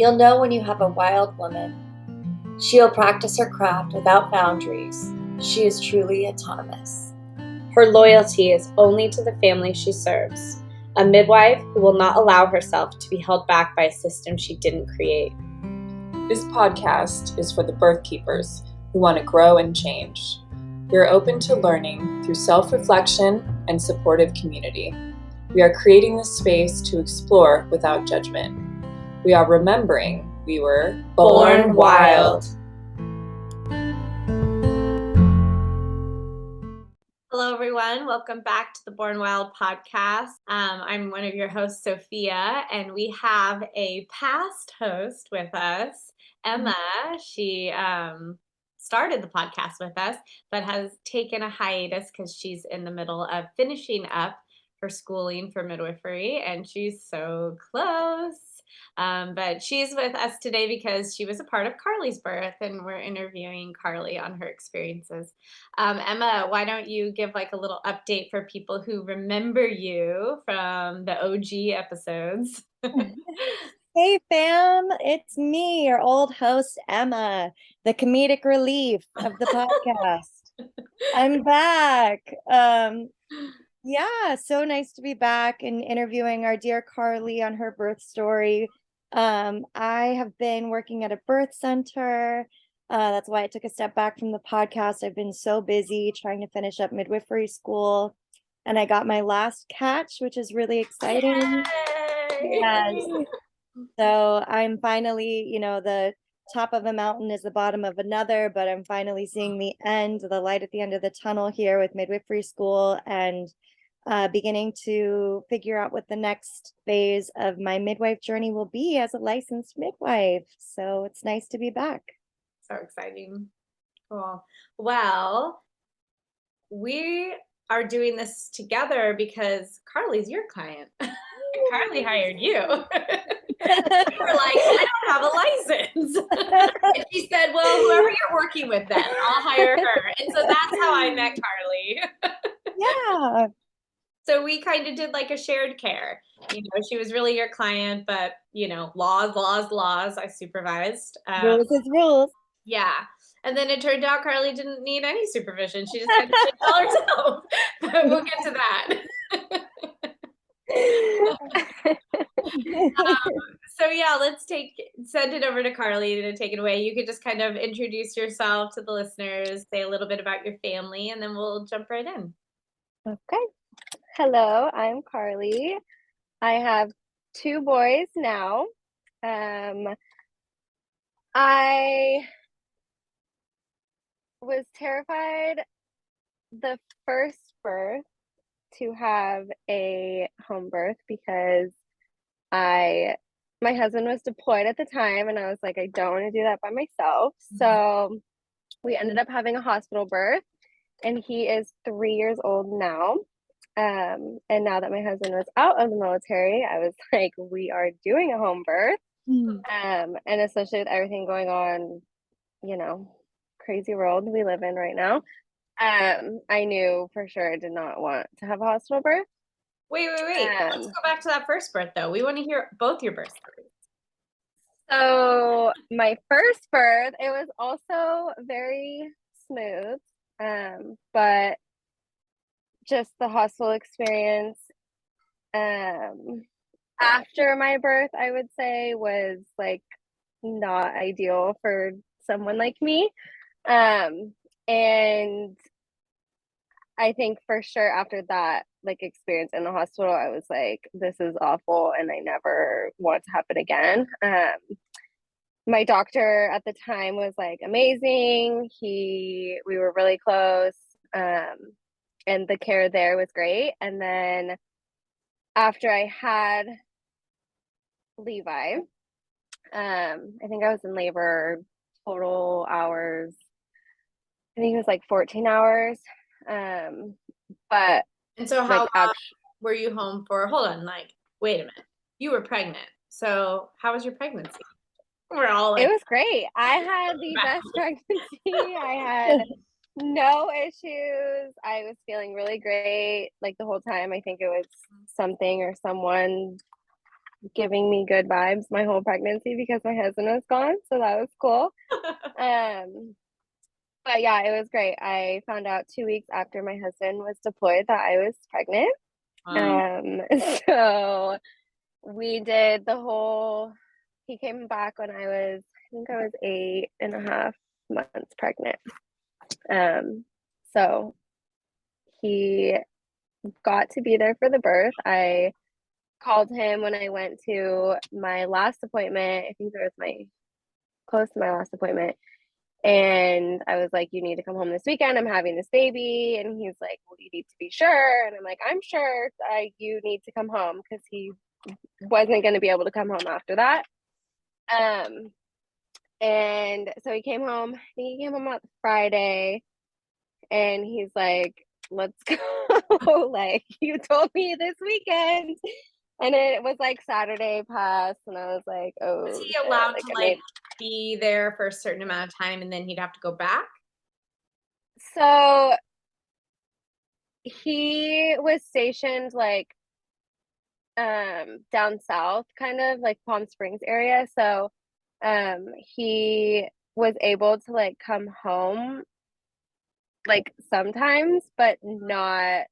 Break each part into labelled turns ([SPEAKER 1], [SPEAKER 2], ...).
[SPEAKER 1] You'll know when you have a wild woman. She'll practice her craft without boundaries. She is truly autonomous. Her loyalty is only to the family she serves, a midwife who will not allow herself to be held back by a system she didn't create.
[SPEAKER 2] This podcast is for the birth keepers who want to grow and change. We are open to learning through self-reflection and supportive community. We are creating this space to explore without judgment. We are remembering we were
[SPEAKER 1] Born wild. Hello, everyone. Welcome back to the Born Wild podcast. I'm one of your hosts, Sophia, and we have a past host with us, Emma. She started the podcast with us, but has taken a hiatus because she's in the middle of finishing up her schooling for midwifery, and she's so close. But she's with us today because she was a part of Carly's birth, and we're interviewing Carly on her experiences. Emma, why don't you give like a little update for people who remember you from the OG episodes?
[SPEAKER 3] Hey fam, it's me, your old host, Emma, the comedic relief of the podcast. I'm back. Yeah, so nice to be back and interviewing our dear Carly on her birth story. I have been working at a birth center. That's why I took a step back from the podcast. I've been so busy trying to finish up midwifery school, and I got my last catch, which is really exciting. Yes. So I'm finally, the top of a mountain is the bottom of another, but I'm finally seeing the light at the end of the tunnel here with midwifery school, and beginning to figure out what the next phase of my midwife journey will be as a licensed midwife. So it's nice to be back.
[SPEAKER 1] So exciting. Cool. Well, we are doing this together because Carly's your client. Carly hired you. You were like, I don't have a license. And she said, well, whoever you're working with then, I'll hire her. And so that's how I met Carly.
[SPEAKER 3] Yeah.
[SPEAKER 1] So we kind of did like a shared care. She was really your client, but, laws, I supervised.
[SPEAKER 3] Rules is rules.
[SPEAKER 1] Yeah. And then it turned out Carly didn't need any supervision. She just had to shit all herself. But we'll get to that. So yeah, let's send it over to Carly to take it away. You could just kind of introduce yourself to the listeners, say a little bit about your family, and then we'll jump right in.
[SPEAKER 4] Okay. Hello, I'm Carly. I have 2 boys now. I was terrified the first birth to have a home birth because my husband was deployed at the time, and I was like, I don't want to do that by myself. So we ended up having a hospital birth, and he is 3 years old now. And now that my husband was out of the military, I was like, we are doing a home birth. And especially with everything going on, crazy world we live in right now. I knew for sure I did not want to have a hospital birth.
[SPEAKER 1] Wait. Let's go back to that first birth, though. We want to hear both your birth stories.
[SPEAKER 4] So my first birth, it was also very smooth, but just the hospital experience after my birth, I would say, was like not ideal for someone like me. And I think for sure after that experience in the hospital, I was like, this is awful and I never want it to happen again. My doctor at the time was like amazing. We were really close. And the care there was great. And then after I had Levi, I think I was in labor total hours. I think it was like 14 hours. But
[SPEAKER 1] and so how long were you home for? Hold on, wait a minute. You were pregnant. So how was your pregnancy? We're all
[SPEAKER 4] it was great. I had the best pregnancy. I had no issues. I was feeling really great the whole time. I think it was something or someone giving me good vibes my whole pregnancy because my husband was gone. So that was cool. But yeah, it was great. I found out 2 weeks after my husband was deployed that I was pregnant. So we did he came back when I think I was 8.5 months pregnant. So he got to be there for the birth. I called him when I went to my last appointment. I think it was close to my last appointment. And I was like, you need to come home this weekend. I'm having this baby. And he's like, well, you need to be sure. And I'm like, I'm sure you need to come home, because he wasn't going to be able to come home after that. And so he came home. I think he came home on Friday, and he's like, let's go. Like, you told me this weekend. And it was like Saturday passed, and I was like, oh.
[SPEAKER 1] Was he allowed to be there for a certain amount of time and then he'd have to go back?
[SPEAKER 4] So he was stationed down south, kind of like Palm Springs area. So he was able to come home sometimes, but not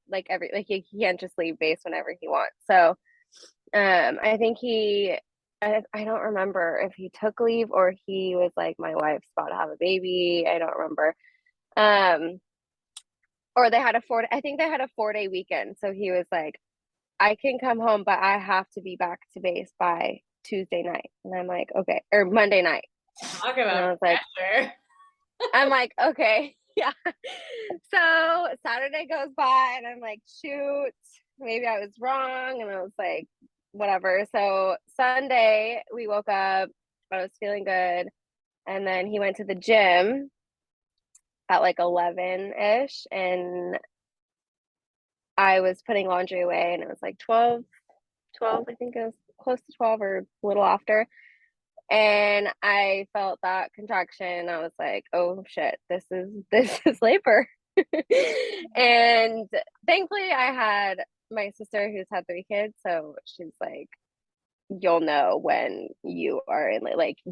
[SPEAKER 4] he can't just leave base whenever he wants. So I think I don't remember if he took leave or he was like, my wife's about to have a baby. I don't remember. Or I think they had a 4-day weekend. So he was like, I can come home, but I have to be back to base by Tuesday night. And I'm like, okay, or Monday night.
[SPEAKER 1] Talk about pressure.
[SPEAKER 4] I'm like, okay, yeah. So Saturday goes by, and I'm like, shoot, maybe I was wrong. And I was like, whatever. So Sunday we woke up, I was feeling good. And then he went to the gym at 11-ish, and I was putting laundry away, and it was 12, I think it was close to 12 or a little after. And I felt that contraction. I was like, oh shit, this is labor. And thankfully I had my sister who's had 3 kids. So she's like, you'll know when you are in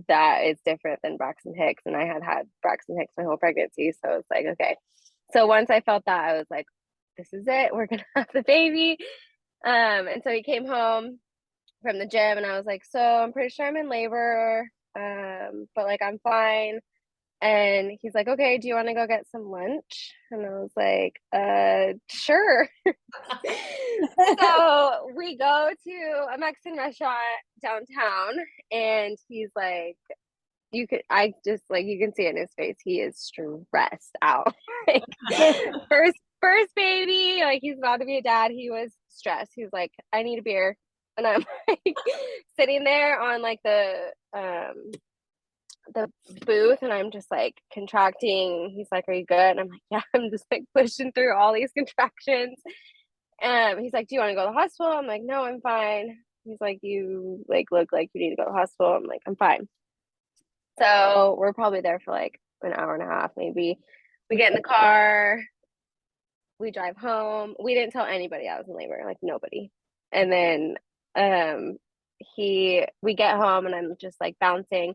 [SPEAKER 4] that is different than Braxton Hicks. And I had Braxton Hicks my whole pregnancy. So it's like, okay. So once I felt that, I was like, this is it. We're going to have the baby. And so he came home from the gym, and I was like, so I'm pretty sure I'm in labor. But I'm fine. And he's like, okay, do you want to go get some lunch? And I was like, sure. So we go to a Mexican restaurant downtown, and he's like, you can see it in his face. He is stressed out. First baby, he's about to be a dad. He was stressed. He was like, I need a beer. And I'm sitting there on the booth, and I'm just contracting. He's like, are you good? And I'm like, yeah. I'm just pushing through all these contractions. He's like, do you want to go to the hospital? I'm like, no, I'm fine. He's like, you look like you need to go to the hospital. I'm like, I'm fine. So we're probably there for an hour and a half, maybe. We get in the car, we drive home. We didn't tell anybody I was in labor, nobody. And then we get home, and I'm just bouncing.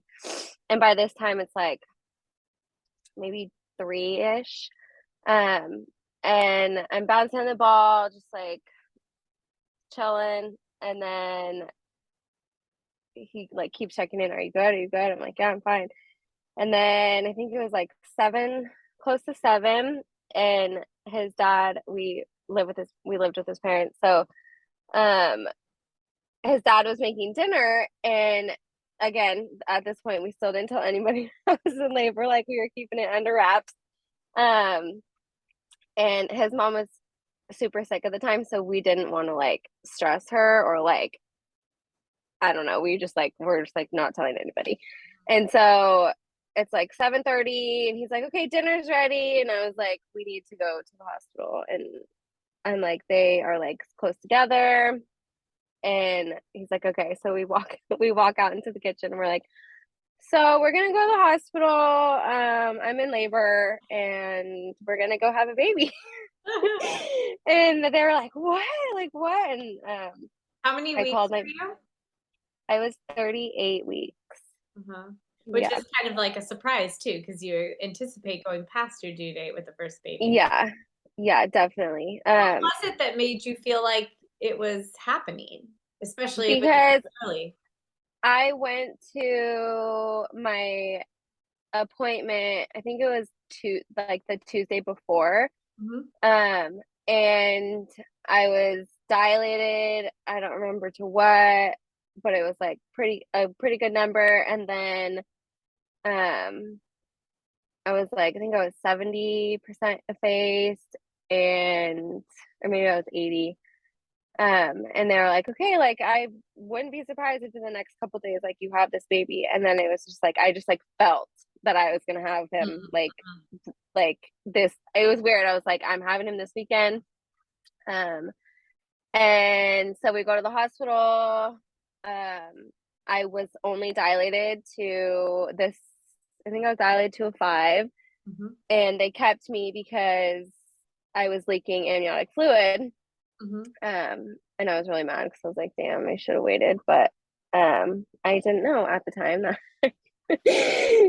[SPEAKER 4] And by this time it's maybe 3-ish. And I'm bouncing the ball, just chilling. And then he keeps checking in. Are you good? Are you good? I'm like, yeah, I'm fine. And then I think it was 7, close to 7. And his dad, we lived with his parents. So his dad was making dinner, and again, at this point, we still didn't tell anybody I was in labor. We were keeping it under wraps. And his mom was super sick at the time, so we didn't want to stress her or I don't know. We're just not telling anybody. And so it's 7:30, and he's like, okay, dinner's ready. And I was like, we need to go to the hospital. And I'm like, they are close together. And he's like, okay. So we walk out into the kitchen, and we're like, so we're gonna go to the hospital. I'm in labor, and we're gonna go have a baby. And they were like, what? What? And
[SPEAKER 1] how many weeks were you?
[SPEAKER 4] I was 38 weeks.
[SPEAKER 1] Uh-huh. Which
[SPEAKER 4] Yeah.
[SPEAKER 1] is kind of like a surprise too, because you anticipate going past your due date with the first baby.
[SPEAKER 4] Yeah. Yeah, definitely.
[SPEAKER 1] What was it that made you feel like it was happening, especially if it
[SPEAKER 4] Because
[SPEAKER 1] was early?
[SPEAKER 4] I went to my appointment, I think it was the Tuesday before.
[SPEAKER 1] Mhm.
[SPEAKER 4] And I was dilated. I don't remember to what, but it was like a pretty good number. And then I was like, I think I was 70% effaced, and or maybe I was 80. And they were like, okay, like I wouldn't be surprised if in the next couple days like you have this baby. And then it was just like I just like felt that I was gonna have him like this. It was weird. I was like, I'm having him this weekend. And so we go to the hospital. I was only dilated to this, I think I was dilated to a 5.
[SPEAKER 1] Mhm.
[SPEAKER 4] And they kept me because I was leaking amniotic fluid.
[SPEAKER 1] Mhm.
[SPEAKER 4] And I was really mad because I was like, damn, I should have waited. But I didn't know at the time that I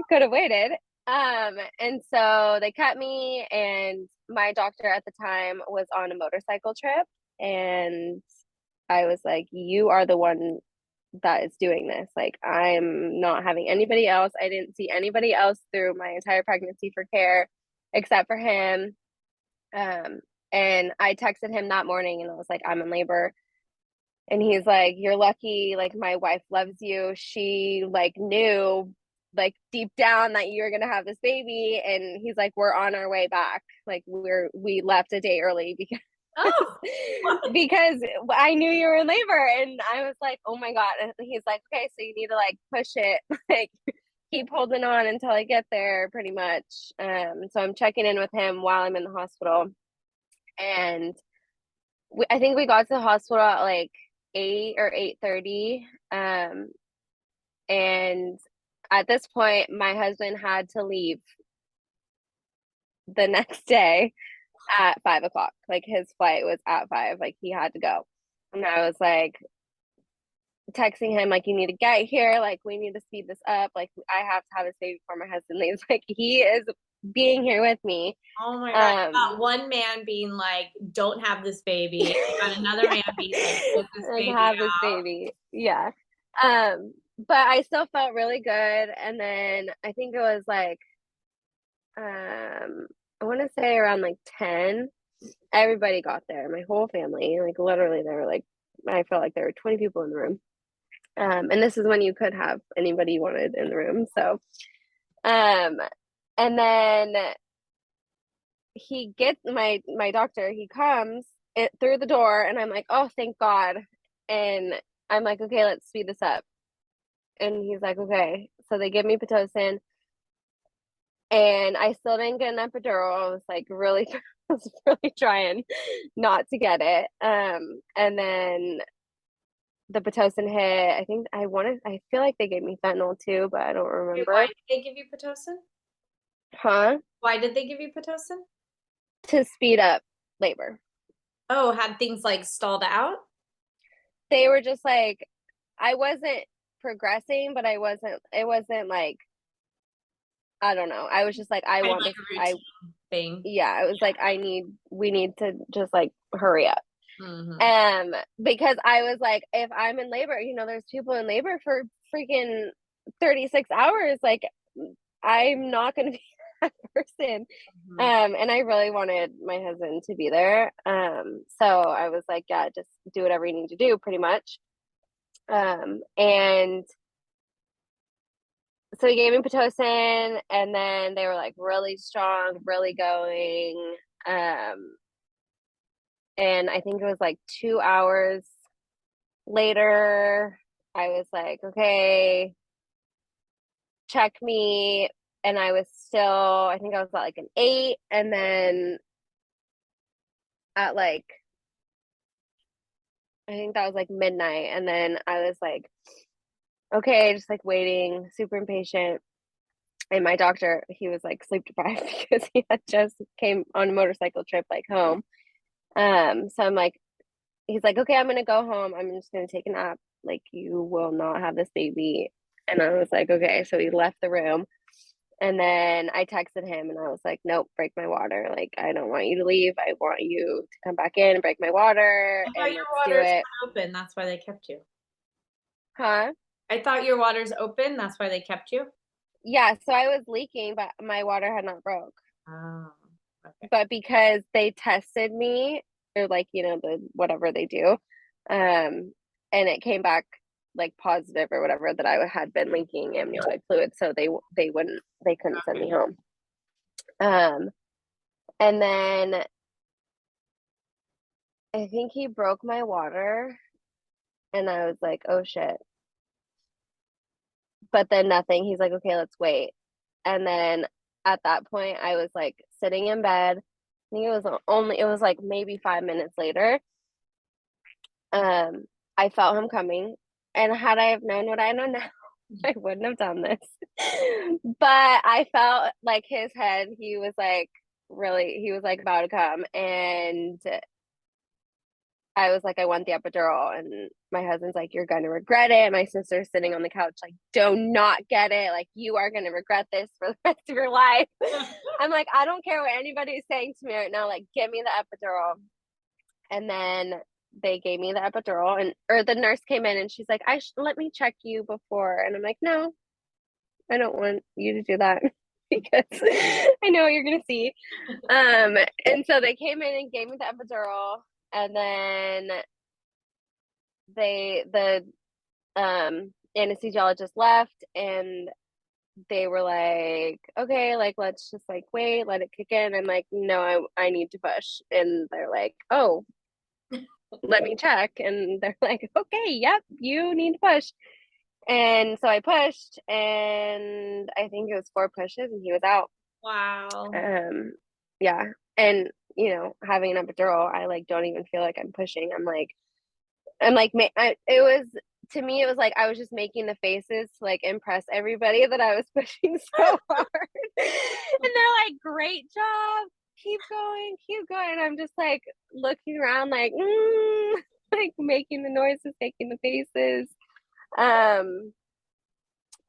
[SPEAKER 4] could have waited. And so they cut me, and my doctor at the time was on a motorcycle trip, and I was like, you are the one that is doing this. Like, I'm not having anybody else. I didn't see anybody else through my entire pregnancy for care except for him. And I texted him that morning and I was like, I'm in labor. And he's like, you're lucky. Like, my wife loves you. She like knew like deep down that you're gonna have this baby. And he's like, we're on our way back. Like, we left a day early because
[SPEAKER 1] Oh,
[SPEAKER 4] because I knew you were in labor. And I was like, oh my God. And he's like, okay, so you need to like push it, like keep holding on until I get there, pretty much. So I'm checking in with him while I'm in the hospital. And I think we got to the hospital at like 8 or 8:30. And at this point, my husband had to leave the next day at 5 o'clock. Like, his flight was at 5. Like, he had to go. And I was like texting him, like, you need to get here. Like, we need to speed this up. Like, I have to have this baby before my husband leaves. Like, he is being here with me.
[SPEAKER 1] oh my God. You got one man being like, don't have this baby. You got another man being like, get this
[SPEAKER 4] Like,
[SPEAKER 1] baby
[SPEAKER 4] have this
[SPEAKER 1] out.
[SPEAKER 4] baby. Yeah. But I still felt really good. And then I think it was like, I want to say around like 10, everybody got there. My whole family, like literally, there were like, I felt like there were 20 people in the room. And this is when you could have anybody you wanted in the room. So, and then he gets my doctor, he comes through the door, and I'm like, oh, thank God. And I'm like, okay, let's speed this up. And he's like, okay. So they give me Pitocin, and I still didn't get an epidural. I was like really, I was really trying not to get it. And then the Pitocin hit. I feel like they gave me fentanyl too, but I don't
[SPEAKER 1] Wait, why
[SPEAKER 4] remember.
[SPEAKER 1] did they give you Pitocin?
[SPEAKER 4] Huh?
[SPEAKER 1] Why did they give you Pitocin?
[SPEAKER 4] To speed up labor.
[SPEAKER 1] Oh, had things like stalled out?
[SPEAKER 4] They were just like, I wasn't progressing, but it wasn't like, I don't know. I was just like, I
[SPEAKER 1] Kind of
[SPEAKER 4] want
[SPEAKER 1] like
[SPEAKER 4] this.
[SPEAKER 1] a routine thing.
[SPEAKER 4] Yeah, it was like, we need to just like hurry up.
[SPEAKER 1] Mm-hmm.
[SPEAKER 4] Because I was like, if I'm in labor, there's people in labor for freaking 36 hours. Like, I'm not going to be that person.
[SPEAKER 1] Mm-hmm.
[SPEAKER 4] And I really wanted my husband to be there. So I was like, yeah, just do whatever you need to do, pretty much. And so he gave me Pitocin, and then they were like really strong, really going. And I think it was like 2 hours later, I was like, okay, check me. And I was still, I think I was at like an 8. And then at like, I think that was like midnight. And then I was like, okay, just like waiting, super impatient. And my doctor, he was like sleep deprived because he had just came on a motorcycle trip like home. So I'm like, he's like, okay, I'm gonna go home. I'm just gonna take a nap. like, you will not have this baby. And I was like, okay. So he left the room. And then I texted him and I was like, nope, break my water. Like, I don't want you to leave. I want you to come back in and break my water,
[SPEAKER 1] I thought
[SPEAKER 4] and
[SPEAKER 1] your
[SPEAKER 4] let's do
[SPEAKER 1] water's
[SPEAKER 4] it.
[SPEAKER 1] open. That's why they kept you.
[SPEAKER 4] Huh?
[SPEAKER 1] I thought your water's open. That's why they kept you.
[SPEAKER 4] Yeah. So I was leaking, but my water had not broke.
[SPEAKER 1] Oh, okay.
[SPEAKER 4] But because they tested me, or like, the whatever they do, and it came back like positive or whatever, that I had been leaking amniotic fluid, so they couldn't send me home. And then I think he broke my water, and I was like, oh shit. But then nothing. He's like, okay, let's wait. And then at that point, I was like sitting in bed. I think it was like maybe 5 minutes later. I felt him coming, and had I have known what I know now, I wouldn't have done this. But I felt like his head, he was like about to come, and I was like, I want the epidural, and my husband's like, you're gonna regret it. And my sister's sitting on the couch like, do not get it. Like, you are gonna regret this for the rest of your life. I'm like, I don't care what anybody's saying to me right now. Like, give me the epidural. And then they gave me the epidural, or the nurse came in and she's like, let me check you before. And I'm like, no, I don't want you to do that because I know what you're gonna see. And so they came in and gave me the epidural, and then the anesthesiologist left, and they were like, okay, like, let's just like wait, let it kick in. I'm like, no, I need to push. And they're like, oh, let me check. And they're like, okay, yep, you need to push. And so I pushed, and I think it was 4 pushes, and he was out.
[SPEAKER 1] Wow.
[SPEAKER 4] Yeah. And having an epidural, I like don't even feel like I'm pushing. It was, to me, it was like I was just making the faces to like impress everybody that I was pushing so hard. And they're like, great job, keep going, keep going. And I'm just like looking around like, like making the noises, making the faces.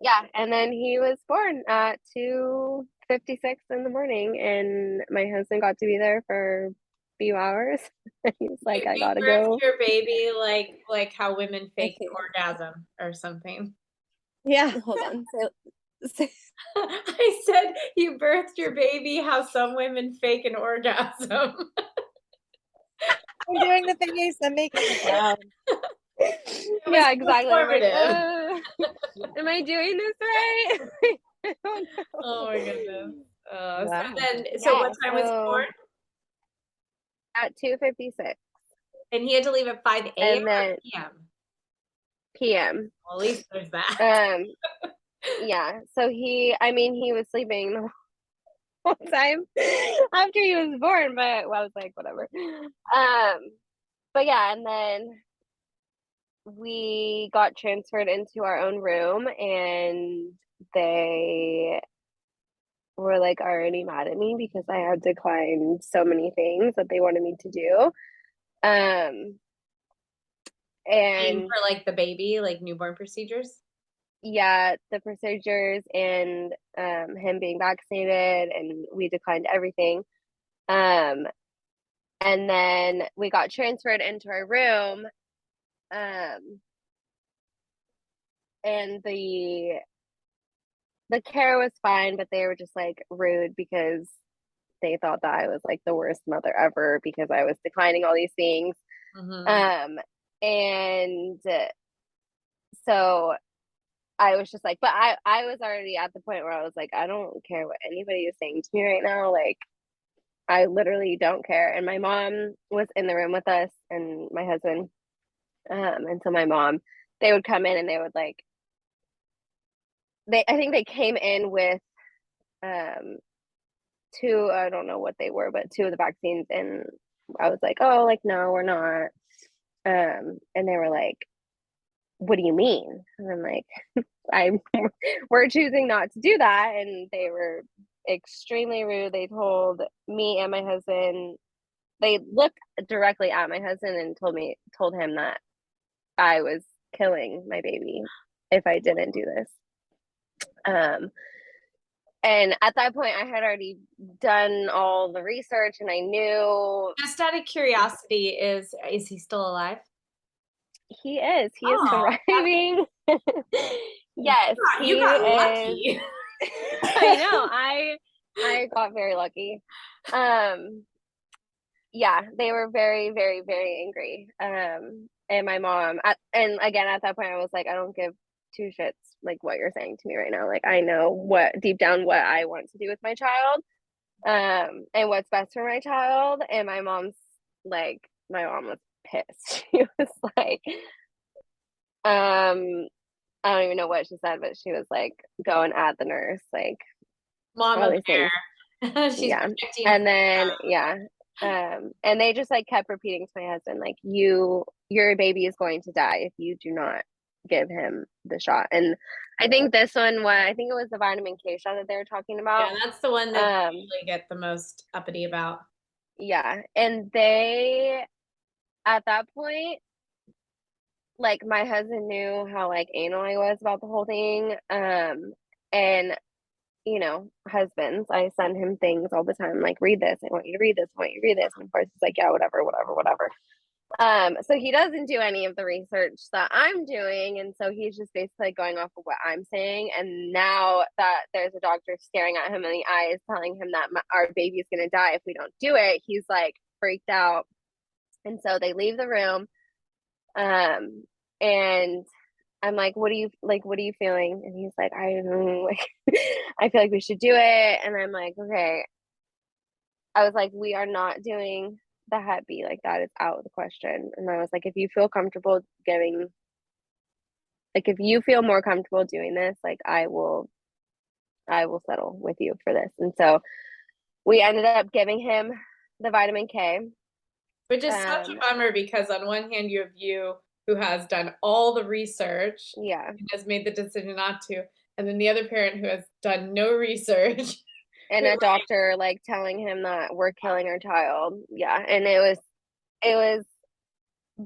[SPEAKER 4] Yeah, and then he was born at 2:56 in the morning, and my husband got to be there for a few hours. He's like, I gotta go.
[SPEAKER 1] Your baby like how women fake an orgasm or something.
[SPEAKER 3] Yeah.
[SPEAKER 4] Hold on.
[SPEAKER 1] I said you birthed your baby how some women fake an orgasm.
[SPEAKER 3] I'm doing the thing you said, making the sound.
[SPEAKER 4] Yeah, exactly. I'm like, am I doing this right? I don't know.
[SPEAKER 1] Oh my goodness.
[SPEAKER 3] Wow.
[SPEAKER 1] So what time was he born?
[SPEAKER 4] At 2:56.
[SPEAKER 1] And he had to leave at 5 a.m. or p.m.
[SPEAKER 4] p.m.
[SPEAKER 1] Well, at least there's that.
[SPEAKER 4] Yeah. So he was sleeping the whole time after he was born, but I was like, whatever. But yeah, and then we got transferred into our own room, and they were like already mad at me because I had declined so many things that they wanted me to do. And
[SPEAKER 1] for like the baby, like newborn procedures.
[SPEAKER 4] Yeah, the procedures, and him being vaccinated, and we declined everything. And then we got transferred into our room, and the care was fine, but they were just like rude because they thought that I was like the worst mother ever because I was declining all these things.
[SPEAKER 1] Mm-hmm.
[SPEAKER 4] And so I was just like, but I was already at the point where I was like, I don't care what anybody is saying to me right now. Like, I literally don't care. And my mom was in the room with us, and my husband. And so my mom, they would come in and they would like, I think they came in with 2, I don't know what they were, but 2 of the vaccines. And I was like, oh, like, no, we're not. And they were like, what do you mean? And I'm like, we're choosing not to do that. And they were extremely rude. They told me and my husband, they looked directly at my husband and told him that I was killing my baby if I didn't do this. And at that point, I had already done all the research, and I knew.
[SPEAKER 1] Just out of curiosity, is he still alive?
[SPEAKER 4] He is. He is thriving. Yes,
[SPEAKER 1] you got lucky.
[SPEAKER 4] I know. I got very lucky. Yeah, they were very, very, very angry. And my mom, and again, at that point, I was like, I don't give two shits like what you're saying to me right now. Like, I know what deep down what I want to do with my child, and what's best for my child. And my mom was pissed. She was like, I don't even know what she said, but she was like, go and add the nurse, like
[SPEAKER 1] Mama bear. She's
[SPEAKER 4] yeah. And then and they just like kept repeating to my husband, like, your baby is going to die if you do not give him the shot. And I think this one, I think it was the vitamin K shot that they were talking about.
[SPEAKER 1] Yeah, that's the one that they usually get the most uppity about.
[SPEAKER 4] Yeah. And they, at that point, like, my husband knew how like anal I was about the whole thing. And you know, husbands, I send him things all the time, like, read this, I want you to read this, I want you to read this. And of course, he's like, yeah, whatever. So he doesn't do any of the research that I'm doing. And so he's just basically going off of what I'm saying. And now that there's a doctor staring at him in the eyes, telling him that our baby is going to die if we don't do it, he's like freaked out. And so they leave the room. And I'm like, what are you feeling? And he's like, I don't know, like, I feel like we should do it. And I'm like, okay. I was like, we are not doing the Hep B, like, that is out of the question. And I was like, if you feel comfortable if you feel more comfortable doing this, like, I will settle with you for this. And so we ended up giving him the vitamin K.
[SPEAKER 1] Which is such a bummer, because on one hand, you have you who has done all the research, and has made the decision not to, and then the other parent who has done no research.
[SPEAKER 4] And a doctor like telling him that we're killing our child. Yeah. And it was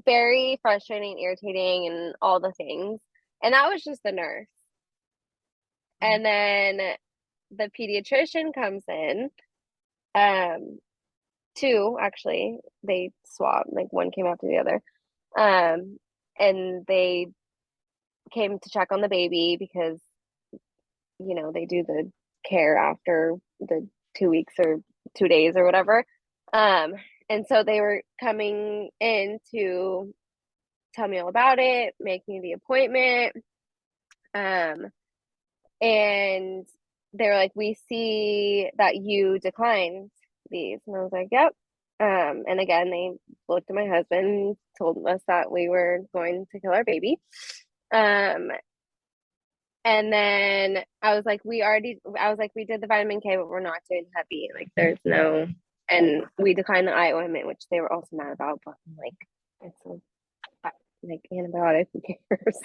[SPEAKER 4] very frustrating, irritating, and all the things. And that was just the nurse. And then the pediatrician comes in. Two, actually, they swapped, like, one came after the other. And they came to check on the baby because, you know, they do the care after the 2 weeks or 2 days or whatever. And so they were coming in to tell me all about it, make me the appointment. And they were like, we see that you declined these. And I was like, yep. And again, they looked at my husband, told us that we were going to kill our baby. And then I was like, we did the vitamin K, but we're not doing Hep B. Like, there's no, and we declined the eye ointment, which they were also mad about, but I'm like, it's a, like, antibiotic, who cares?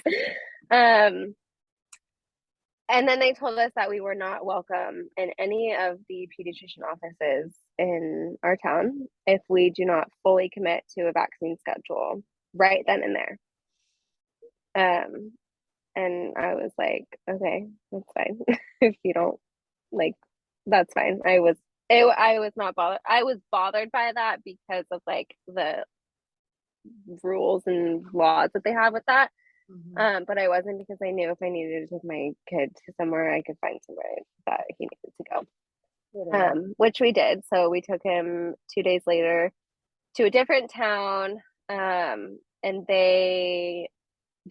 [SPEAKER 4] And then they told us that we were not welcome in any of the pediatrician offices in our town if we do not fully commit to a vaccine schedule right then and there. And I was like, okay, that's fine. If you don't, like, that's fine. I was not bothered. I was bothered by that because of, like, the rules and laws that they have with that. But I wasn't, because I knew if I needed to take my kid to somewhere, I could find somewhere that he needed to go. Which we did. So we took him 2 days later to a different town. And they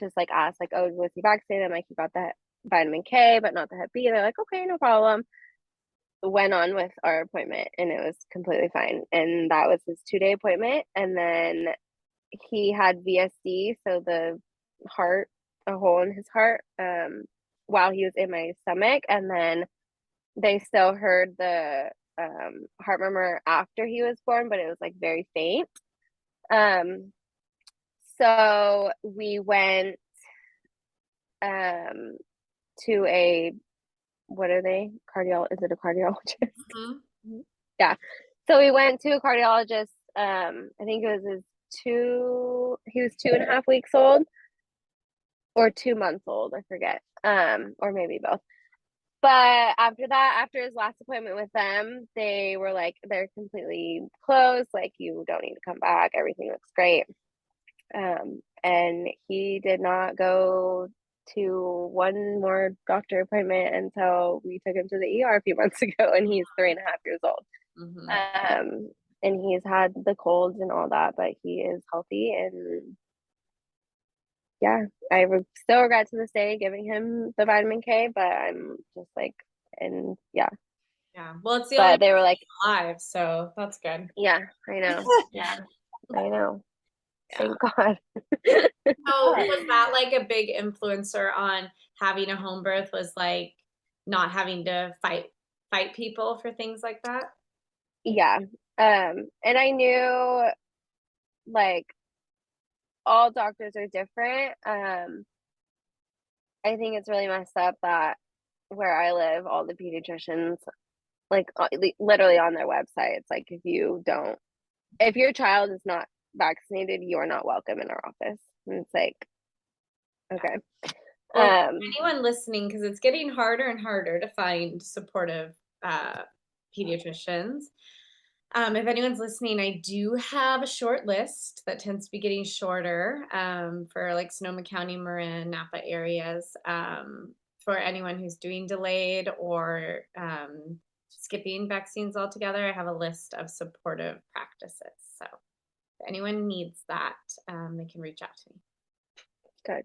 [SPEAKER 4] just, like, asked, like, oh, was he vaccinated? I'm like, he got the vitamin K, but not the Hep B. They're like, okay, no problem. Went on with our appointment, and it was completely fine. And that was his 2-day appointment. And then he had VSD, so a hole in his heart, while he was in my stomach. And then they still heard the heart murmur after he was born, but it was, like, very faint. So we went to a, what are they? Is it a cardiologist? Mm-hmm. Yeah. So we went to a cardiologist. I think it was he was 2.5 weeks old. or 2 months old, I forget. Or maybe both. But after that, after his last appointment with them, they were like, they're completely closed. Like, you don't need to come back. Everything looks great. And he did not go to one more doctor appointment until we took him to the ER a few months ago, and he's 3.5 years old. And he's had the colds and all that, but he is healthy. And yeah, I still regret to this day giving him the vitamin K, but I'm just like, and yeah.
[SPEAKER 1] Yeah. Well, it's the
[SPEAKER 4] But
[SPEAKER 1] only
[SPEAKER 4] they were like,
[SPEAKER 1] alive, so that's good.
[SPEAKER 4] yeah, I know. Yeah, I know.
[SPEAKER 1] Yeah.
[SPEAKER 4] Thank God.
[SPEAKER 1] So was that like a big influencer on having a home birth, was like not having to fight people for things like that?
[SPEAKER 4] Yeah. And I knew like all doctors are different. I think it's really messed up that where I live, all the pediatricians, like literally on their website, it's like, if your child is not vaccinated, you are not welcome in our office. And it's like, okay.
[SPEAKER 1] Well, anyone listening, because it's getting harder and harder to find supportive pediatricians. If anyone's listening, I do have a short list that tends to be getting shorter for like Sonoma County, Marin, Napa areas. For anyone who's doing delayed or skipping vaccines altogether, I have a list of supportive practices. So if anyone needs that, they can reach out to me.
[SPEAKER 4] Good.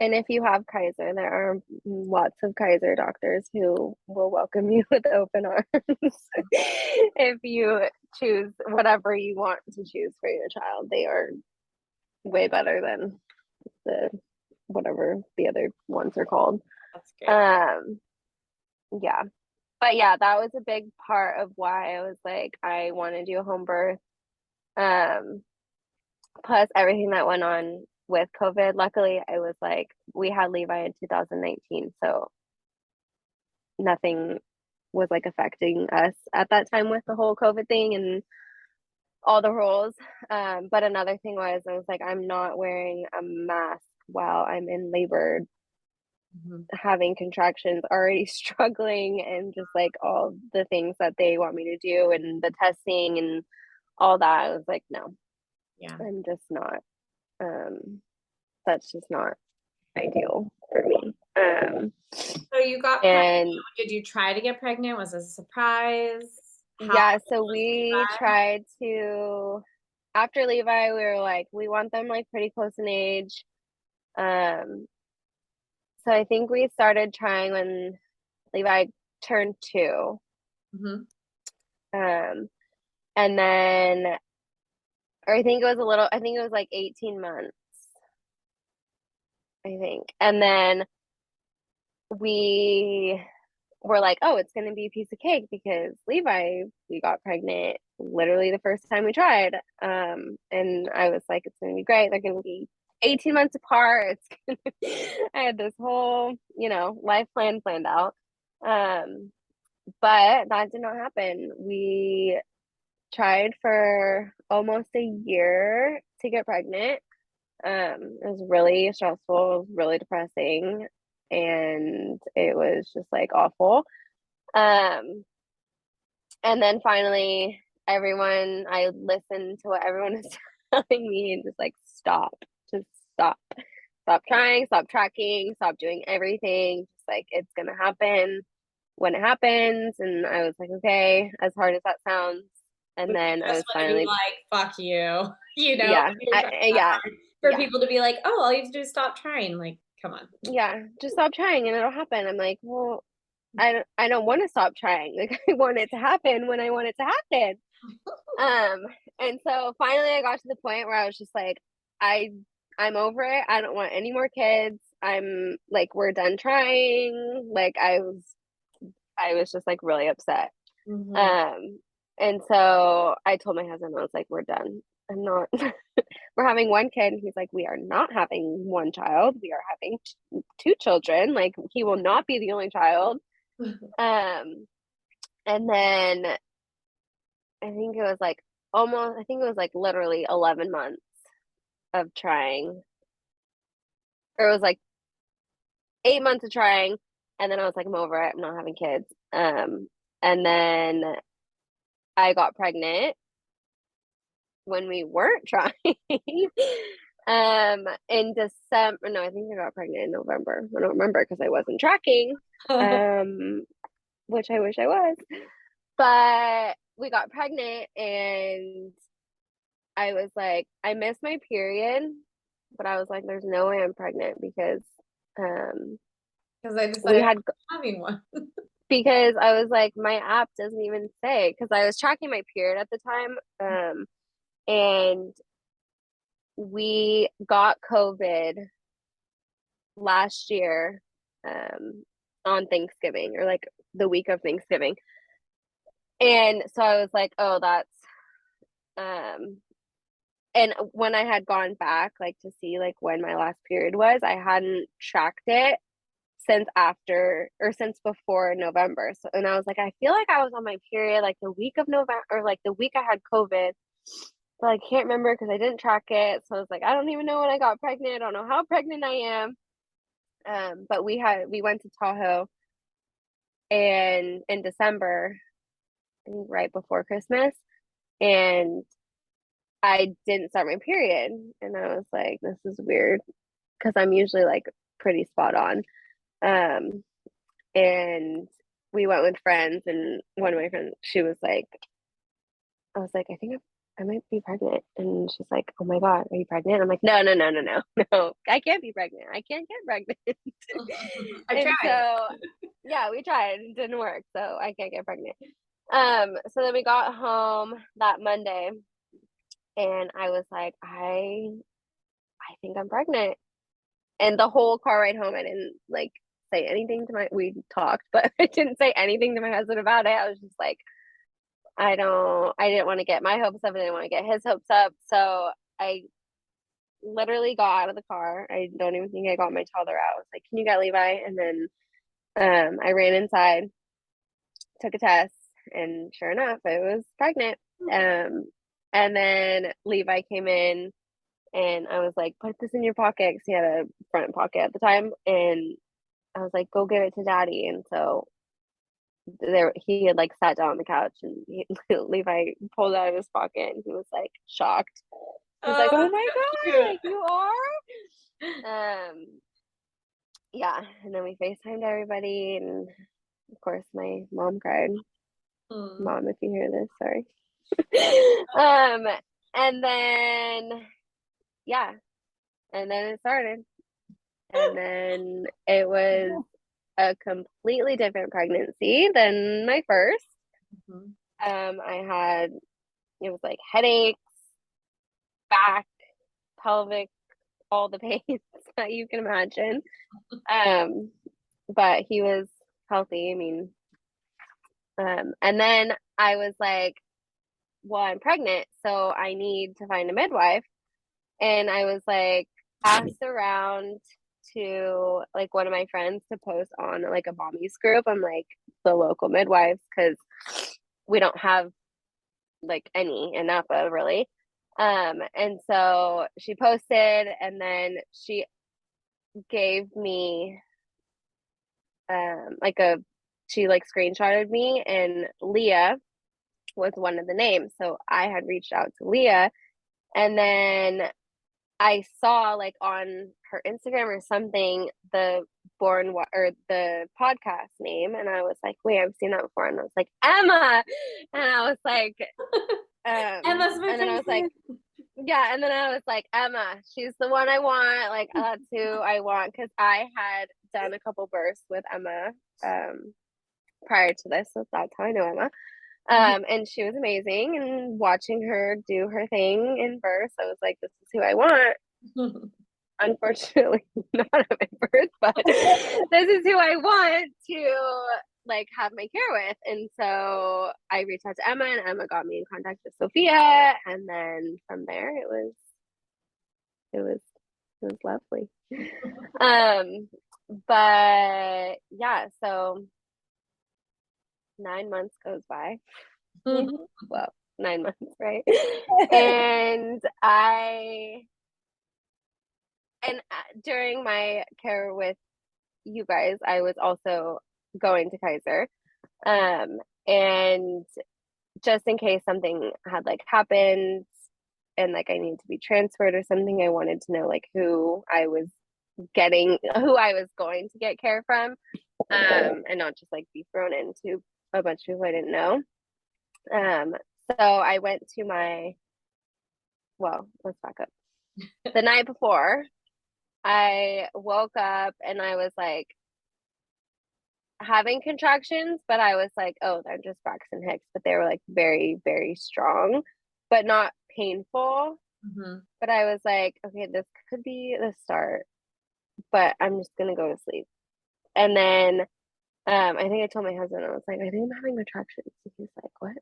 [SPEAKER 4] And if you have Kaiser, there are lots of Kaiser doctors who will welcome you with open arms if you choose whatever you want to choose for your child. They are way better than whatever the other ones are called.
[SPEAKER 1] That's great.
[SPEAKER 4] Yeah. But yeah, that was a big part of why I was like, I want to do a home birth. Plus everything that went on with COVID. Luckily, I was like, we had Levi in 2019, so nothing was like affecting us at that time with the whole COVID thing and all the rules. But another thing was, I was like, I'm not wearing a mask while I'm in labor, having contractions, already struggling, and just like all the things that they want me to do and the testing and all that. I was like, no, I'm just not. That's just not ideal for me.
[SPEAKER 1] So you got pregnant. Did you try to get pregnant? Was it a surprise?
[SPEAKER 4] So we tried to, after Levi, we were like, we want them like pretty close in age. So I think we started trying when Levi turned 2. And then, or I think it was like 18 months. I think. And then we were like, oh, it's going to be a piece of cake because we got pregnant literally the first time we tried. And I was like, it's going to be great. They're going to be 18 months apart. I had this whole, life plan planned out. But that did not happen. We tried for almost a year to get pregnant. It was really stressful. It was really depressing, and it was just like awful. And then finally, I listened to what everyone is telling me and just like, stop trying, stop tracking, stop doing everything. Just like, it's going to happen when it happens. And I was like, okay, as hard as that sounds. And then I was finally
[SPEAKER 1] like, fuck you, for people to be like, oh, all you have to do is stop trying. Like, come on.
[SPEAKER 4] Yeah, just stop trying and it'll happen. I'm like, well, I don't want to stop trying. Like, I want it to happen when I want it to happen. And so finally I got to the point where I was just like, I'm over it. I don't want any more kids. I'm like, we're done trying. Like, I was just like really upset. And so I told my husband, I was like, we're done. I'm not, we're having one kid. And he's like, we are not having one child. We are having two children. Like, he will not be the only child. And then I think it was like literally 11 months of trying. Or it was like 8 months of trying, and then I was like, I'm over it. I'm not having kids. And then I got pregnant when we weren't trying. In December. No, I think I got pregnant in November. I don't remember because I wasn't tracking. Which I wish I was. But we got pregnant, and I was like, I missed my period, but I was like, there's no way I'm pregnant because
[SPEAKER 1] I decided
[SPEAKER 4] we had
[SPEAKER 1] having one.
[SPEAKER 4] because I was like, my app doesn't even say, because I was tracking my period at the time. And we got COVID last year on Thanksgiving, or like the week of Thanksgiving. And so I was like, oh, that's and when I had gone back like to see like when my last period was, I hadn't tracked it since before November. So, and I was like, I feel like I was on my period like the week of November, or like the week I had COVID, but I can't remember because I didn't track it. So I was like, I don't even know when I got pregnant. I don't know how pregnant I am. But we went to Tahoe, and in December, I think right before Christmas, and I didn't start my period, and I was like, this is weird because I'm usually like pretty spot on. And we went with friends, and one of my friends, I was like, I think I might be pregnant. And she's like, oh my God, are you pregnant? I'm like, no, I can't be pregnant. I can't get pregnant.
[SPEAKER 1] I tried.
[SPEAKER 4] So yeah, we tried. It didn't work. So I can't get pregnant. So then we got home that Monday, and I was like, I think I'm pregnant. And the whole car ride home, I didn't like say anything to we talked, but I didn't say anything to my husband about it. I was just like, I didn't want to get my hopes up. I didn't want to get his hopes up. So I literally got out of the car. I don't even think I got my toddler out. I was like, can you get Levi? And then I ran inside, took a test, and sure enough, I was pregnant. And then Levi came in, and I was like, put this in your pocket, because he had a front pocket at the time. And I was like, go give it to daddy. And so he had like sat down on the couch, and Levi pulled out of his pocket, and he was like shocked. He was like, oh my God, like, you are? Yeah. And then we FaceTimed everybody, and of course my mom cried. Mom, if you hear this, sorry. And then yeah, and then it started, and then it was a completely different pregnancy than my first. It was like headaches, back, pelvic, all the pains that you can imagine. But he was healthy. I mean, and then I was like, well, I'm pregnant, so I need to find a midwife. And I was like, asked around to like one of my friends to post on like a mommies group. I'm like, the local midwives, because we don't have like any in Napa really. And so she posted, and then she gave me she like screenshotted me, and Leah was one of the names. So I had reached out to Leah, and then I saw like on her Instagram or something the the podcast name, and I was like, wait, I've seen that before. And I was like, Emma, and I was like,
[SPEAKER 1] Emma's my
[SPEAKER 4] and then I was like, yeah, and then I was like, Emma, she's the one I want. Like, that's who I want, because I had done a couple births with Emma prior to this, so that's how I know Emma. And she was amazing, and watching her do her thing in birth, I was like, this is who I want. Unfortunately, not at my birth, but this is who I want to like have my care with. And so I reached out to Emma, and Emma got me in contact with Sophia, and then from there it was lovely. But yeah, so 9 months goes by. Well, 9 months, right? And during my care with you guys, I was also going to Kaiser. And just in case something had like happened and like I needed to be transferred or something, I wanted to know like who I was going to get care from, and not just like be thrown into a bunch of people I didn't know. So I went to let's back up. The night before, I woke up and I was like having contractions, but I was like, oh, they're just Braxton Hicks, but they were like very, very strong, but not painful. But I was like, okay, this could be the start, but I'm just gonna go to sleep. And then I think I told my husband, I was like, I think I'm having contractions. And he's like, what?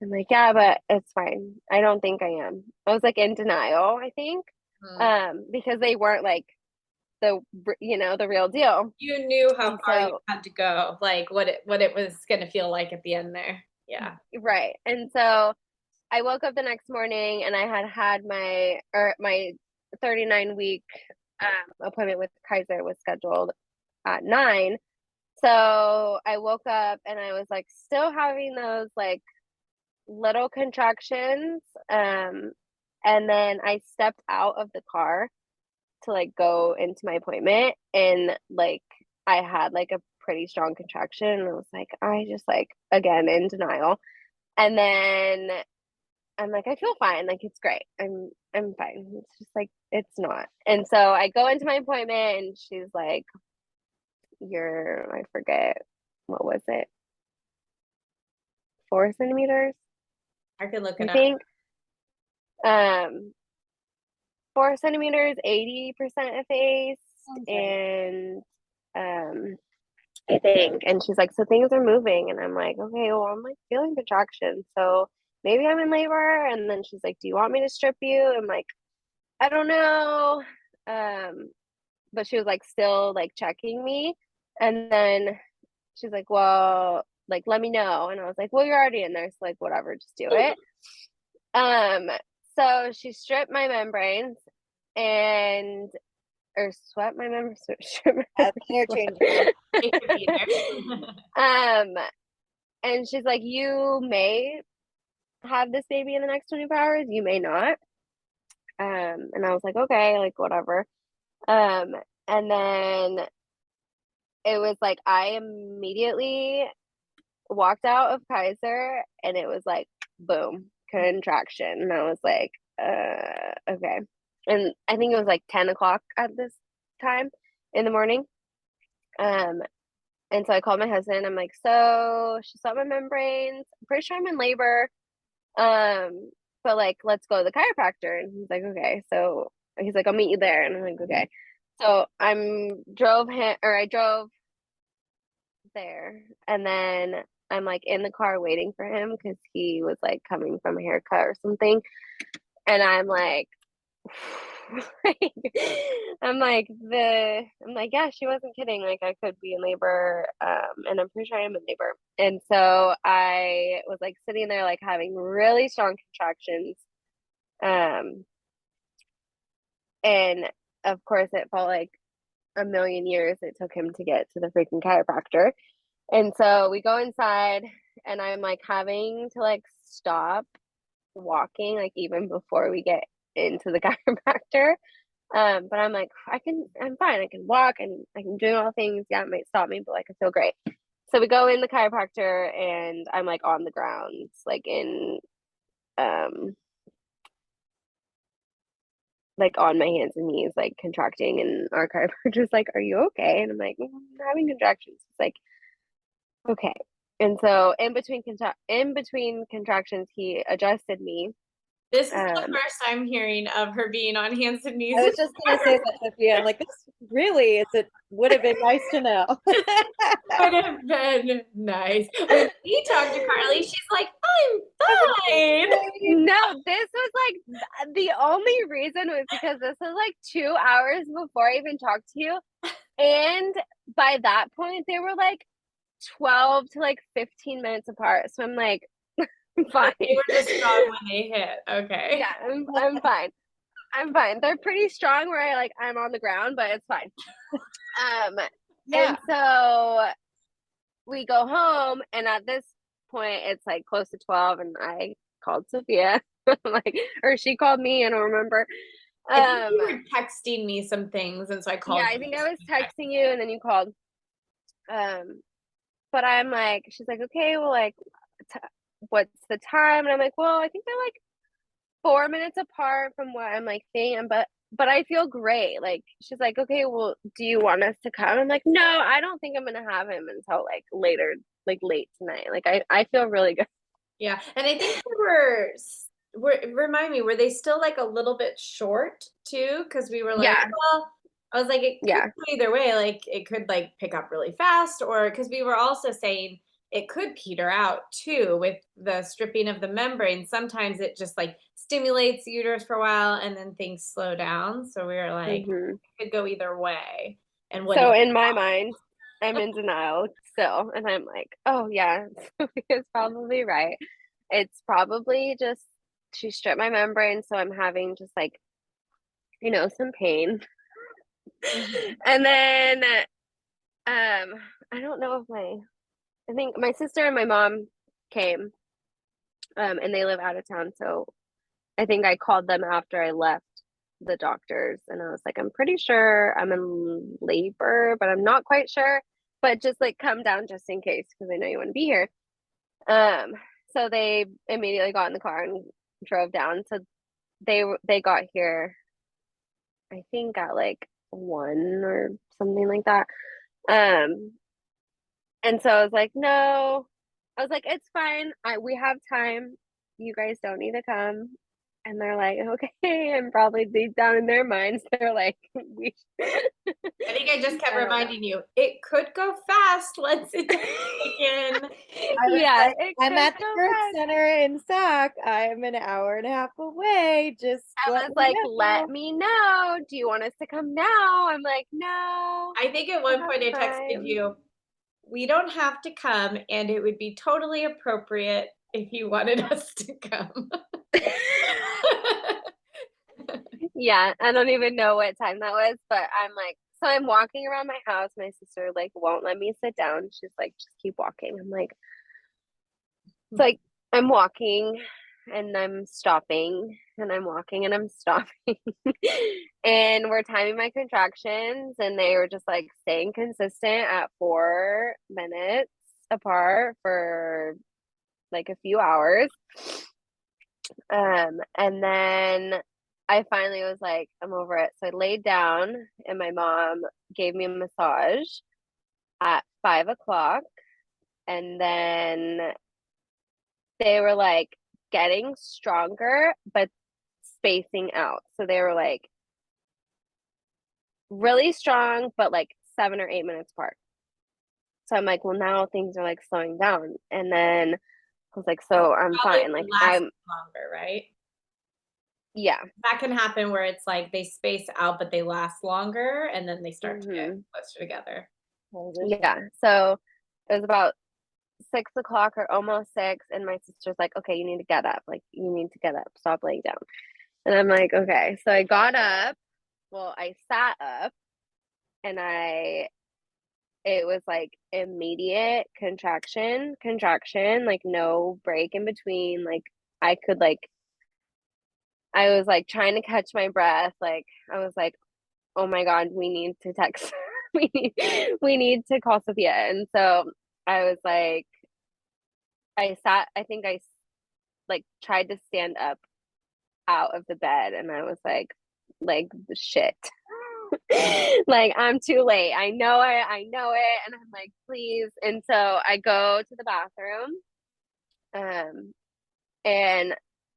[SPEAKER 4] I'm like, yeah, but it's fine. I don't think I am. I was like in denial, I think, because they weren't like the real deal.
[SPEAKER 1] You knew how far you had to go, like what it was going to feel like at the end there. Yeah.
[SPEAKER 4] Right. And so I woke up the next morning and I had my 39-week appointment with Kaiser was scheduled at 9. So I woke up and I was like still having those like little contractions. And then I stepped out of the car to like go into my appointment, and like I had like a pretty strong contraction, and I was like, I just like again in denial. And then I'm like, I feel fine, like it's great. I'm fine. It's just like it's not. And so I go into my appointment and she's like, I forget, what was it? 4 centimeters?
[SPEAKER 1] I could look it
[SPEAKER 4] I
[SPEAKER 1] up.
[SPEAKER 4] think 4 centimeters, 80% effaced. And I think, and she's like, so things are moving. And I'm like, okay, well, I'm like feeling contractions, so maybe I'm in labor. And then she's like, do you want me to strip you? I'm like, I don't know. But she was like still like checking me. And then she's like, well, like let me know. And I was like, well, you're already in there, so like whatever, just do it. So she stripped my membranes or swept my membranes. And she's like, you may have this baby in the next 24 hours, you may not. And I was like, okay, like whatever. And then it was like I immediately walked out of Kaiser and it was like boom, contraction. And I was like, okay. And I think it was like 10 o'clock at this time in the morning. And so I called my husband. I'm like, so she saw my membranes. I'm pretty sure I'm in labor. But like, let's go to the chiropractor. And he's like, okay. So he's like, I'll meet you there. And I'm like, okay. So I drove there, and then I'm like in the car waiting for him because he was like coming from a haircut or something. And I'm like, I'm like, yeah, she wasn't kidding. Like I could be in labor, and I'm pretty sure I am in labor. And so I was like sitting there, like having really strong contractions, and of course it felt like a million years it took him to get to the freaking chiropractor. And so we go inside, and I'm like having to like stop walking, like even before we get into the chiropractor. But I'm like, I'm fine. I can walk and I can do all things. Yeah, it might stop me, but like I feel great. So we go in the chiropractor, and I'm like on the ground, like in like on my hands and knees, like contracting, and our chiropractor's like, are you okay? And I'm like, I'm having contractions. It's like, okay. And so in between contractions, he adjusted me.
[SPEAKER 1] This is the first I'm hearing of her being on hands and knees.
[SPEAKER 3] I was just gonna say that, Sophia. I'm like, this really would have been nice to know.
[SPEAKER 1] Would have been nice. When we talked to Carly, she's like, I'm fine.
[SPEAKER 4] No, this was like the only reason was because this was like 2 hours before I even talked to you. And by that point, they were like 12 to like 15 minutes apart. So I'm like, I'm fine.
[SPEAKER 1] They were just strong when they hit. Okay.
[SPEAKER 4] Yeah, I'm fine. I'm fine. They're pretty strong where I'm on the ground, but it's fine.
[SPEAKER 3] Yeah.
[SPEAKER 4] And so we go home, and at this point it's like close to 12, and I called Sophia. Like, or she called me, I don't remember.
[SPEAKER 1] I think you were texting me some things, and so I called
[SPEAKER 4] Yeah,
[SPEAKER 1] you.
[SPEAKER 4] I think I was texting you, and then you called. But I'm like, she's like, okay, well, like, what's the time? And I'm like, well, I think they're like 4 minutes apart from what I'm like thinking, but I feel great. Like, she's like, okay, well, do you want us to come? I'm like, no, I don't think I'm gonna have him until like later, like late tonight. Like, I feel really good.
[SPEAKER 1] Yeah, and I think they were remind me, were they still like a little bit short too? Because we were like,
[SPEAKER 4] Yeah,
[SPEAKER 1] well, I was like, it could
[SPEAKER 4] yeah.
[SPEAKER 1] go either way. Like, it could like pick up really fast, or because we were also saying it could peter out too with the stripping of the membrane. Sometimes it just like stimulates the uterus for a while, and then things slow down. So we were like,
[SPEAKER 4] Hmm.
[SPEAKER 1] it could go either way. And what
[SPEAKER 4] So
[SPEAKER 1] did
[SPEAKER 4] in my mind, I'm in denial still, and I'm like, oh yeah, Sophia's probably right. It's probably just she stripped my membrane, so I'm having just like, some pain.
[SPEAKER 3] Mhm.
[SPEAKER 4] And then I don't know if I think my sister and my mom came, and they live out of town, so I think I called them after I left the doctors, and I was like, I'm pretty sure I'm in labor, but I'm not quite sure. But just like come down just in case, because I know you want to be here. Um, so they immediately got in the car and drove down. So they got here, I think at like 1 or something like that. Um, and so I was like, no. I was like, it's fine. We have time. You guys don't need to come. And they're like, okay. And probably deep down in their minds, they're like, we.
[SPEAKER 1] I think I just kept
[SPEAKER 4] I don't know.
[SPEAKER 1] reminding you, it could go fast once it does begin.
[SPEAKER 3] I was
[SPEAKER 4] Yeah,
[SPEAKER 3] like,
[SPEAKER 4] it
[SPEAKER 3] I'm
[SPEAKER 4] could
[SPEAKER 3] at the
[SPEAKER 4] go
[SPEAKER 3] birth
[SPEAKER 4] fast.
[SPEAKER 3] center in Sac. I'm an hour and a half away. Just
[SPEAKER 4] I
[SPEAKER 3] let
[SPEAKER 4] was
[SPEAKER 3] me
[SPEAKER 4] like,
[SPEAKER 3] know.
[SPEAKER 4] let me know. Do you want us to come now? I'm like, no,
[SPEAKER 1] I think at
[SPEAKER 4] I
[SPEAKER 1] one
[SPEAKER 4] have
[SPEAKER 1] point I texted
[SPEAKER 4] time.
[SPEAKER 1] you, we don't have to come, and it would be totally appropriate if you wanted us to come.
[SPEAKER 4] Yeah, I don't even know what time that was, but I'm like, so I'm walking around my house. My sister like won't let me sit down. She's like, just keep walking. I'm like, it's like I'm walking and I'm stopping and I'm walking and I'm stopping. And we're timing my contractions, and they were just like staying consistent at 4 minutes apart for like a few hours. And then I finally was like, I'm over it. So I laid down, and my mom gave me a massage at 5 o'clock. And then they were like getting stronger, but spacing out. So they were like really strong, but like 7 or 8 minutes apart. So I'm like, well, now things are like slowing down. And then I was like, so I'm
[SPEAKER 1] Probably
[SPEAKER 4] fine. Like,
[SPEAKER 1] would last longer, right?
[SPEAKER 4] yeah.
[SPEAKER 1] That can happen where it's like they space out, but they last longer, and then they start to get
[SPEAKER 4] Hmm.
[SPEAKER 1] closer together.
[SPEAKER 4] Yeah. So it was about 6 o'clock or almost six, and my sister's like, okay, you need to get up. Like, you need to get up. Stop laying down. And I'm like, okay. So I got up. Well, I sat up, and it was like immediate contraction, like no break in between. Like, I was like trying to catch my breath. Like, I was like, oh my God, we need to text. we need to call Sophia. And so I was like, I think I like tried to stand up out of the bed, and I was like shit. Like, I'm too late. I know it. And I'm like, please. And so I go to the bathroom, um, and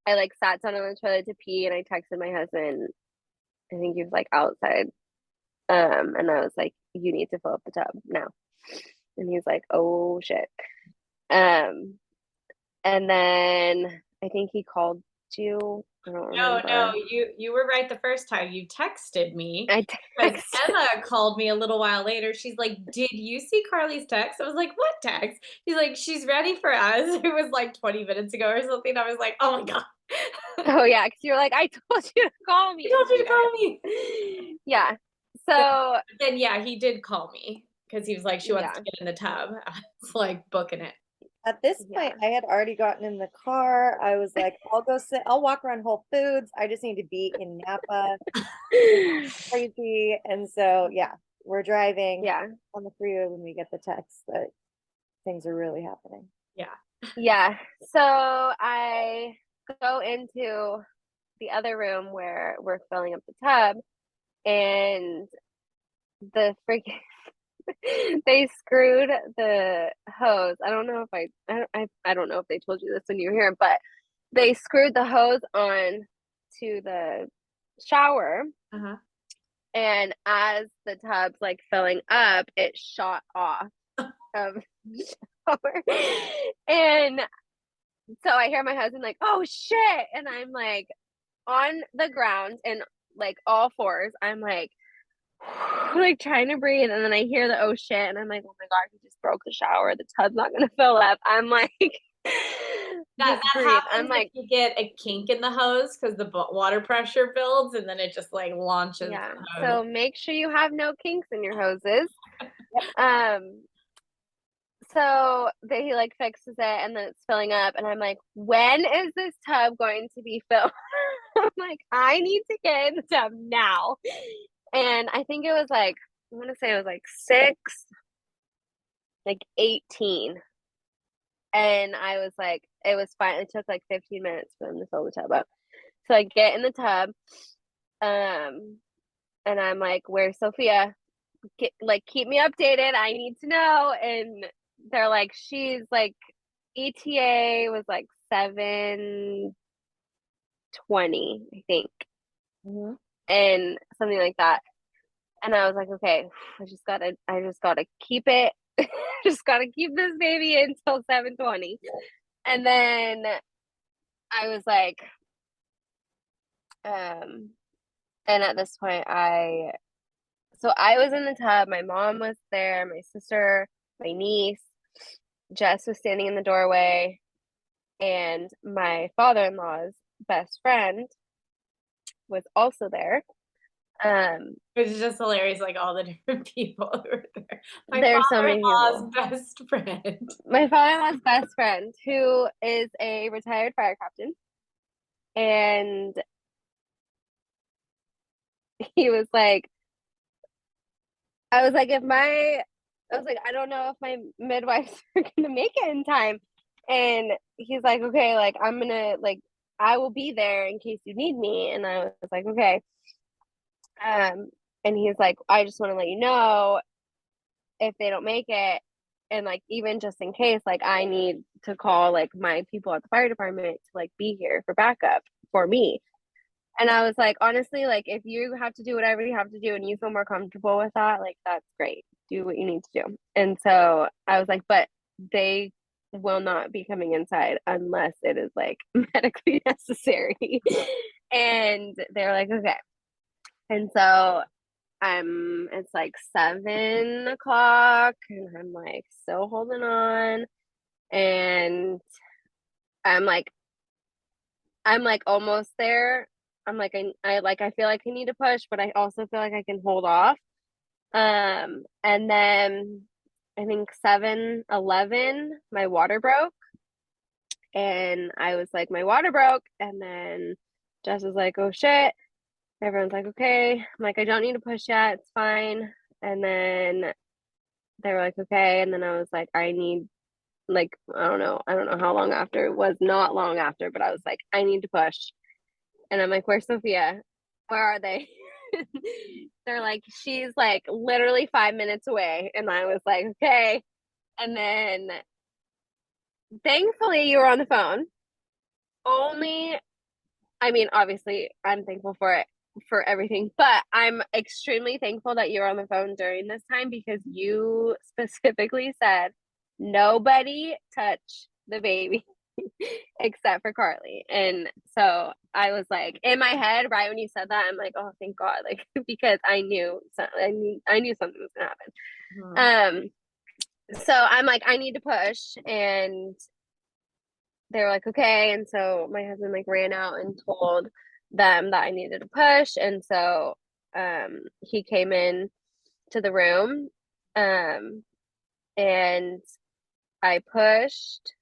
[SPEAKER 4] I like sat down on the toilet to pee, and I texted my husband. I think he was like outside. And I was like, you need to fill up the tub now. And he's like, oh shit. Um, and then I think he called you. I don't
[SPEAKER 1] No,
[SPEAKER 4] remember.
[SPEAKER 1] you were right the first time. You texted me
[SPEAKER 4] I
[SPEAKER 1] because
[SPEAKER 4] texted.
[SPEAKER 1] Emma called me a little while later. She's like, "Did you see Carly's text?" I was like, "What text?" She's like, "She's ready for us." It was like 20 minutes ago or something. I was like, "Oh my God."
[SPEAKER 4] Oh yeah, because you're like, I told you to call me.
[SPEAKER 1] He told
[SPEAKER 4] I'm
[SPEAKER 1] you
[SPEAKER 4] like,
[SPEAKER 1] to call me.
[SPEAKER 4] yeah. So
[SPEAKER 1] Then yeah, he did call me. because he was like, she wants to get in the tub. I was like booking it.
[SPEAKER 3] At this point, I had already gotten in the car. I was like, I'll walk around Whole Foods. I just need to be in Napa. Crazy. And so, yeah, we're driving on the freeway when we get the text that things are really happening.
[SPEAKER 4] Yeah. So I go into the other room where we're filling up the tub, and the freaking they screwed the hose. I don't know if they told you this when you were here, but they screwed the hose on to the shower. And as the tub's like filling up, it shot off of the shower. And so I hear my husband like, oh shit. And I'm like on the ground and like all fours. I'm like trying to breathe. And then I hear the oh shit. And I'm like, oh my God, he just broke the shower. The tub's not going to fill up. I'm like,
[SPEAKER 1] that happens. I'm like, you get a kink in the hose because the water pressure builds and then it just like launches.
[SPEAKER 4] Yeah. So make sure you have no kinks in your hoses. So he like fixes it and then it's filling up, and I'm like, when is this tub going to be filled? I'm like, I need to get in the tub now. And I think it was like, I want to say it was like 18. And I was like, it was fine. It took like 15 minutes for them to fill the tub up. So I get in the tub, and I'm like, where's Sophia? Keep me updated. I need to know. And they're like, she's like, ETA was like 7:20, I think. And something like that. And I was like, okay, I just gotta keep it. Just gotta keep this baby until 7:20. And then I was like, and at this point I was in the tub, my mom was there, my sister, my niece, Jess was standing in the doorway, and my father-in-law's best friend was also there.
[SPEAKER 1] It's just hilarious, like all the different people who were there.
[SPEAKER 4] There's so many people.
[SPEAKER 1] Best friend.
[SPEAKER 4] My father-in-law's best friend, who is a retired fire captain, and he was like, I was like, I don't know if my midwives are gonna make it in time. And he's like, okay, like I will be there in case you need me. And I was like, okay. And he's like, I just want to let you know if they don't make it, and like even just in case, like I need to call like my people at the fire department to like be here for backup for me. And I was like, honestly, like if you have to do whatever you have to do and you feel more comfortable with that, like that's great. Do what you need to do. And so I was like, but they will not be coming inside unless it is like medically necessary. And they're like, okay. And so it's like 7:00 and I'm like still holding on, and I'm like almost there. I'm like, I feel like I need to push, but I also feel like I can hold off. And then I think 7:11, my water broke, and I was like, my water broke, and then Jess was like, oh shit. Everyone's like, okay. I'm like, I don't need to push yet. It's fine. And then they were like, okay. And then I was like, I need, like, I don't know how long after. It was not long after, but I was like, I need to push. And I'm like, where's Sophia? Where are they? They're like, she's like literally 5 minutes away. And I was like, okay. And then thankfully you were on the phone. Obviously I'm thankful for everything, but I'm extremely thankful that you were on the phone during this time, because you specifically said nobody touch the baby except for Carly. And so I was like, in my head, right when you said that, I'm like, oh thank God, like because I knew something was gonna happen. So I'm like, I need to push, and they were like, okay. And so my husband like ran out and told them that I needed to push. And so he came in to the room, And I pushed,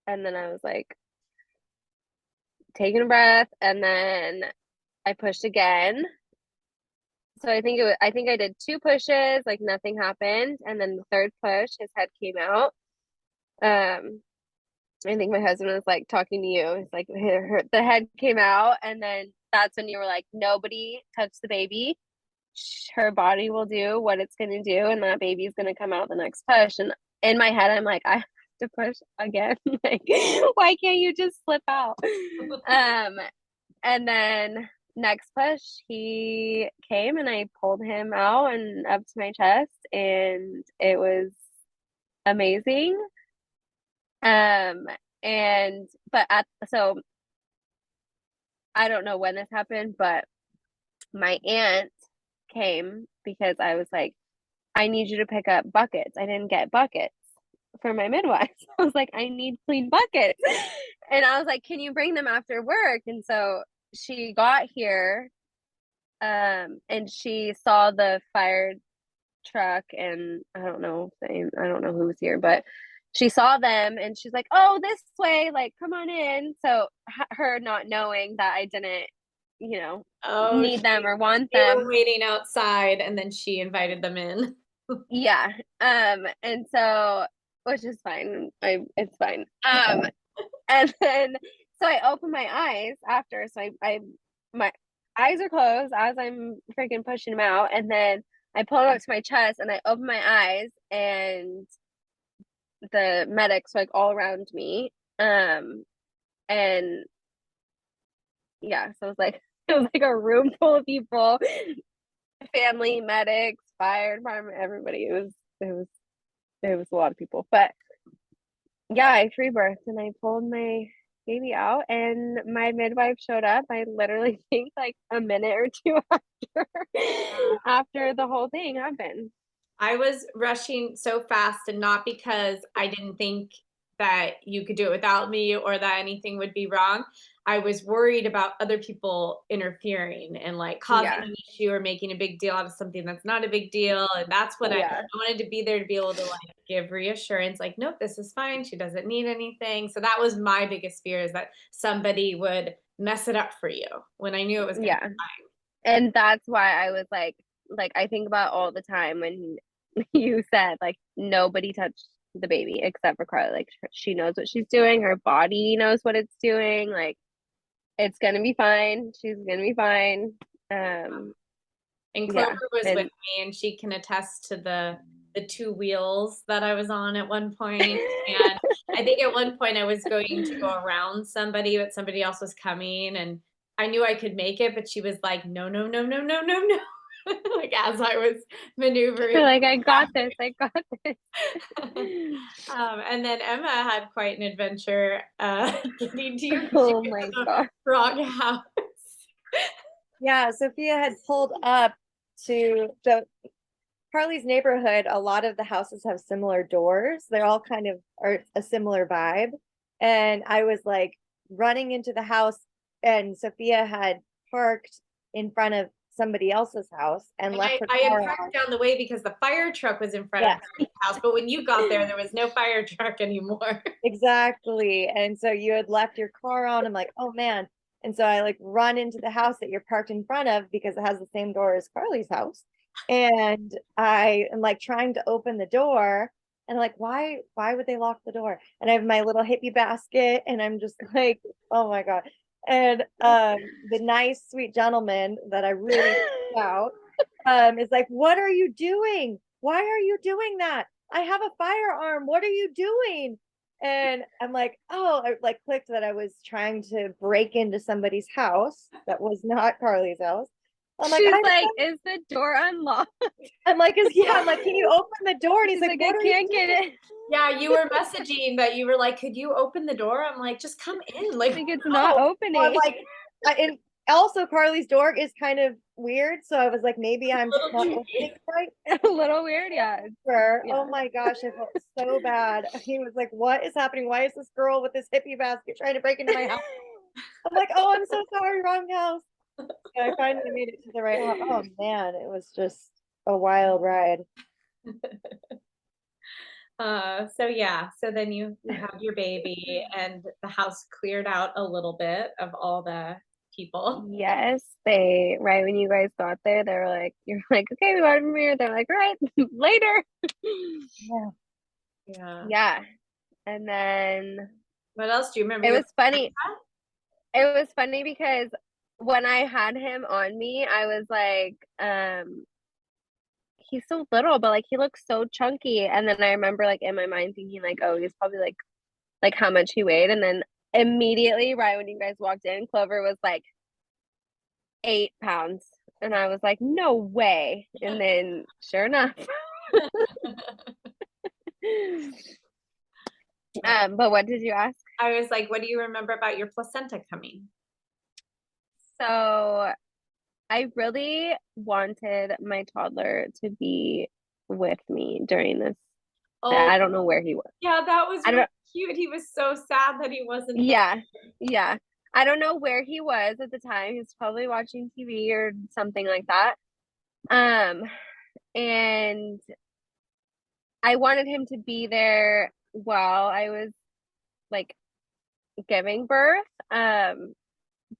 [SPEAKER 4] and then I was like taking a breath, and then I pushed again. So I think I did 2 pushes, like nothing happened, and then the third push, his head came out. I think my husband was like talking to you. It's like the head came out, and then that's when you were like, nobody touch the baby. Her body will do what it's going to do, and that baby's going to come out the next push. And in my head, I'm like, I have to push again. Like, why can't you just slip out? And then next push, he came, and I pulled him out and up to my chest, and it was amazing. So I don't know when this happened, but my aunt came because I was like, I need you to pick up buckets. I didn't get buckets for my midwife. I was like, I need clean buckets. And I was like, can you bring them after work? And so she got here, and she saw the fire truck, and I don't know who was here, but she saw them, and she's like, oh, this way, like, come on in. So her not knowing that I didn't, need them or want
[SPEAKER 1] They
[SPEAKER 4] them.
[SPEAKER 1] were waiting outside, and then she invited them in.
[SPEAKER 4] Yeah. And so, which is fine. It's fine. And then so I open my eyes after. So my eyes are closed as I'm freaking pushing them out, and then I pull it up to my chest, and I open my eyes, and the medics like all around me. And yeah, so it was like a room full of people, family, medics, fire department, everybody. It was a lot of people. But yeah, I free birthed, and I pulled my baby out, and my midwife showed up. I literally think like a minute or 2 after the whole thing happened.
[SPEAKER 1] I was rushing so fast, and not because I didn't think that you could do it without me or that anything would be wrong. I was worried about other people interfering and like causing
[SPEAKER 4] Yeah.
[SPEAKER 1] an issue or making a big deal out of something that's not a big deal. And that's what I wanted to be there to be able to like give reassurance, like, nope, this is fine. She doesn't need anything. So that was my biggest fear, is that somebody would mess it up for you when I knew it was going to be fine.
[SPEAKER 4] And that's why I was like I think about all the time when you said like nobody touched the baby except for Carly. Like, she knows what she's doing. Her body knows what it's doing. Like, it's gonna be fine. She's gonna be fine.
[SPEAKER 1] And Clover was with me, and she can attest to the 2 wheels that I was on at one point. And I think at one point I was going to go around somebody, but somebody else was coming, and I knew I could make it, but she was like, no, no, no, no, no, no, no. Like, as I was maneuvering.
[SPEAKER 4] Like, I got this.
[SPEAKER 1] And then Emma had quite an adventure getting to you.
[SPEAKER 4] Oh my God.
[SPEAKER 1] Wrong house.
[SPEAKER 3] Yeah, Sophia had pulled up to Carly's neighborhood. A lot of the houses have similar doors. They're all kind of are a similar vibe. And I was like running into the house, and Sophia had parked in front of somebody else's house and left her
[SPEAKER 1] I
[SPEAKER 3] car
[SPEAKER 1] had parked down the way because the fire truck was in front of the house. But when you got there was no fire truck anymore.
[SPEAKER 3] Exactly. And so you had left your car on. I'm like, oh man. And so I like run into the house that you're parked in front of because it has the same door as Carly's house. And I am like trying to open the door, and like, why would they lock the door? And I have my little hippie basket, and I'm just like, oh my God. And the nice, sweet gentleman that I really out is like, what are you doing? Why are you doing that? I have a firearm. What are you doing? And I'm like, oh, I like clicked that I was trying to break into somebody's house that was not Carly's house.
[SPEAKER 4] I'm like, she's like, is the door unlocked?
[SPEAKER 3] I'm like, I'm like, can you open the door? And he's like,
[SPEAKER 4] I can't get it.
[SPEAKER 1] Yeah, you were messaging that you were like, could you open the door? I'm like, just come in. Like,
[SPEAKER 4] it's not opening.
[SPEAKER 3] I'm like, and also Carly's door is kind of weird, so I was like, maybe I'm just not opening right.
[SPEAKER 4] A little weird, yeah.
[SPEAKER 3] Oh my gosh, I felt so bad. He was like, what is happening? Why is this girl with this hippie basket trying to break into my house? I'm like, oh, I'm so sorry, wrong house. And I finally made it to the right house. Oh man, it was just a wild ride.
[SPEAKER 1] So then you had your baby and the house cleared out a little bit of all the people.
[SPEAKER 4] Yes, right when you guys got there, they were like, you're like, okay, we want him here. They're like, all right, later. Yeah. And then
[SPEAKER 1] What else do you remember?
[SPEAKER 4] it was funny. It was funny because when I had him on me, I was like, he's so little, but like he looks so chunky. And then I remember like in my mind thinking like, oh, he's probably like how much he weighed. And then immediately, right when you guys walked in, Clover was like 8 pounds. And I was like, no way. And then sure enough. But what did you ask?
[SPEAKER 1] I was like, what do you remember about your placenta coming?
[SPEAKER 4] So I really wanted my toddler to be with me during this.
[SPEAKER 1] Oh,
[SPEAKER 4] I don't know where he was.
[SPEAKER 1] Yeah, that was really cute. He was so sad that he wasn't there.
[SPEAKER 4] Yeah. I don't know where he was at the time. He was probably watching TV or something like that. And I wanted him to be there while I was like giving birth.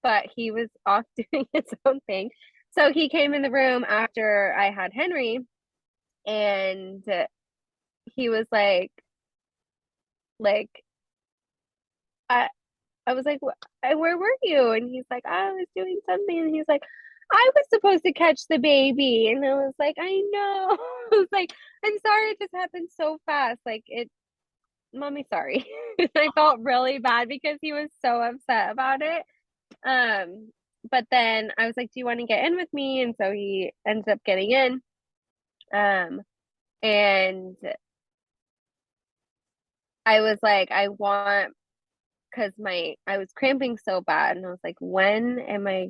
[SPEAKER 4] But he was off doing his own thing. So he came in the room after I had Henry, and he was like I was like, where were you? And he's like, I was doing something. And he's like, I was supposed to catch the baby. And I was like, I know. I was like, I'm sorry it just happened so fast. Like mommy, sorry. I felt really bad because he was so upset about it. But then I was like, do you want to get in with me? And so he ended up getting in. And I was like, because I was cramping so bad, and I was like, when's my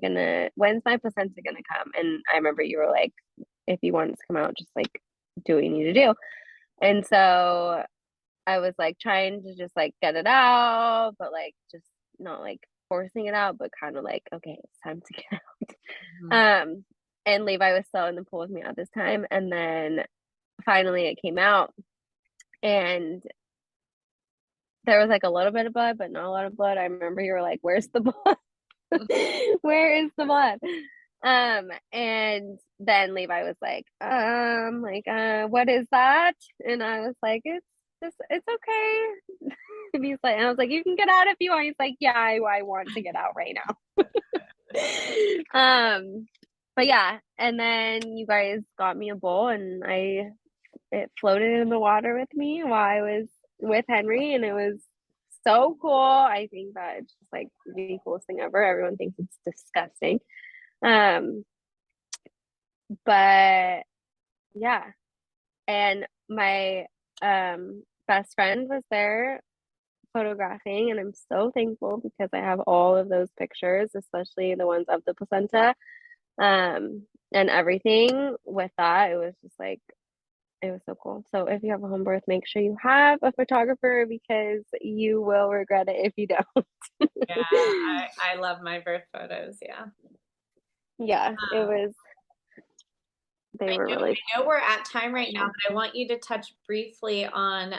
[SPEAKER 4] placenta gonna come? And I remember you were like, if you want it to come out, just like do what you need to do. And so I was like trying to just like get it out, but like just not like forcing it out, but kind of like, okay, it's time to get out. And Levi was still in the pool with me at this time, and then finally it came out, and there was like a little bit of blood, but not a lot of blood. I remember you were like, where's the blood? Where is the blood? And then Levi was like, what is that? And I was like, it's okay. And he's like, and I was like, you can get out if you want. He's like, yeah, I want to get out right now. But yeah, and then you guys got me a bowl, and it floated in the water with me while I was with Henry, and it was so cool. I think that it's just like the coolest thing ever. Everyone thinks it's disgusting. But yeah. And my best friend was there photographing, and I'm so thankful because I have all of those pictures, especially the ones of the placenta. And everything with that, it was just like, it was so cool. So if you have a home birth, make sure you have a photographer because you will regret it if you don't.
[SPEAKER 1] Yeah, I love my birth photos. Yeah.
[SPEAKER 4] Yeah, they were really.
[SPEAKER 1] I know we're at time right now, but I want you to touch briefly on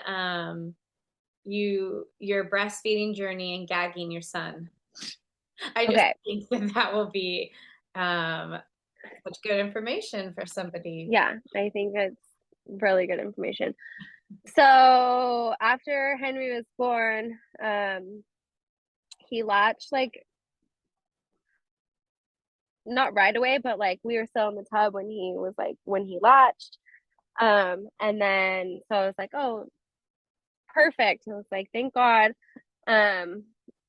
[SPEAKER 1] your breastfeeding journey and gagging your son. I just think that will be such good information for somebody.
[SPEAKER 4] Yeah, I think it's really good information. So after Henry was born, he latched like not right away, but like we were still in the tub when he latched. And then so I was like, oh, perfect. And I was like, thank God. And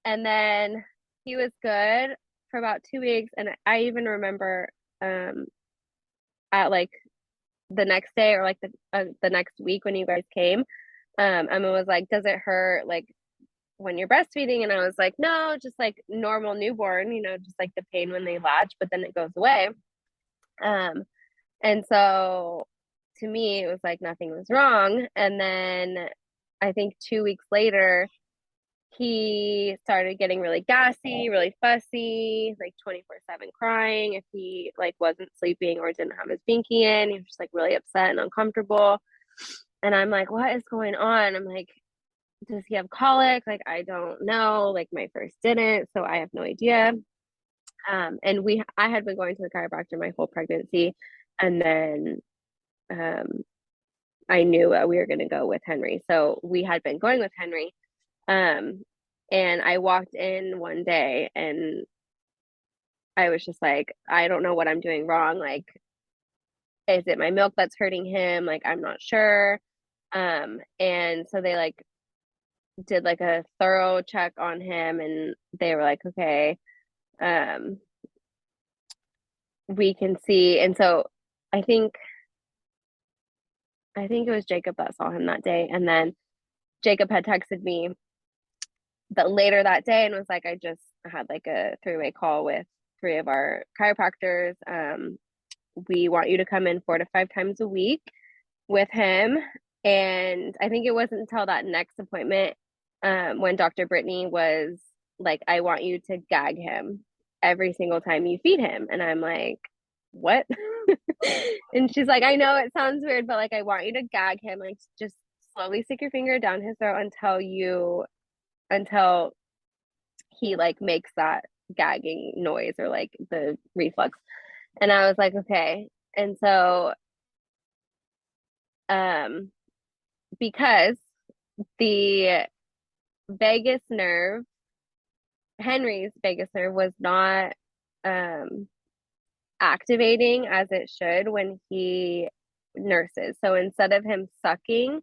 [SPEAKER 4] then he was good for about 2 weeks, and I even remember at like the next day or like the next week when you guys came, Emma was like, does it hurt like when you're breastfeeding? And I was like, no, just like normal newborn, just like the pain when they latch, but then it goes away. And so to me, it was like nothing was wrong. And then I think 2 weeks later, he started getting really gassy, really fussy, like 24/7 crying if he like wasn't sleeping or didn't have his binky in. He was just like really upset and uncomfortable. And I'm like, what is going on? I'm like, does he have colic? Like, I don't know. Like, my first didn't, so I have no idea. And I had been going to the chiropractor my whole pregnancy, and then I knew we were going to go with Henry. So we had been going with Henry. And I walked in one day and I was just like, I don't know what I'm doing wrong. Like, is it my milk that's hurting him? Like, I'm not sure. And so they like did like a thorough check on him, and they were like, okay, we can see. And so I think it was Jacob that saw him that day. And then Jacob had texted me but later that day and was like, I just had like a three-way call with 3 of our chiropractors. We want you to come in 4 to 5 times a week with him. And I think it wasn't until that next appointment when Dr. Brittany was like, I want you to gag him every single time you feed him. And I'm like, what? And she's like, I know it sounds weird, but like, I want you to gag him. Like, just slowly stick your finger down his throat until he like makes that gagging noise or like the reflux. And I was like, okay. And so because the vagus nerve, Henry's vagus nerve, was not activating as it should when he nurses. So instead of him sucking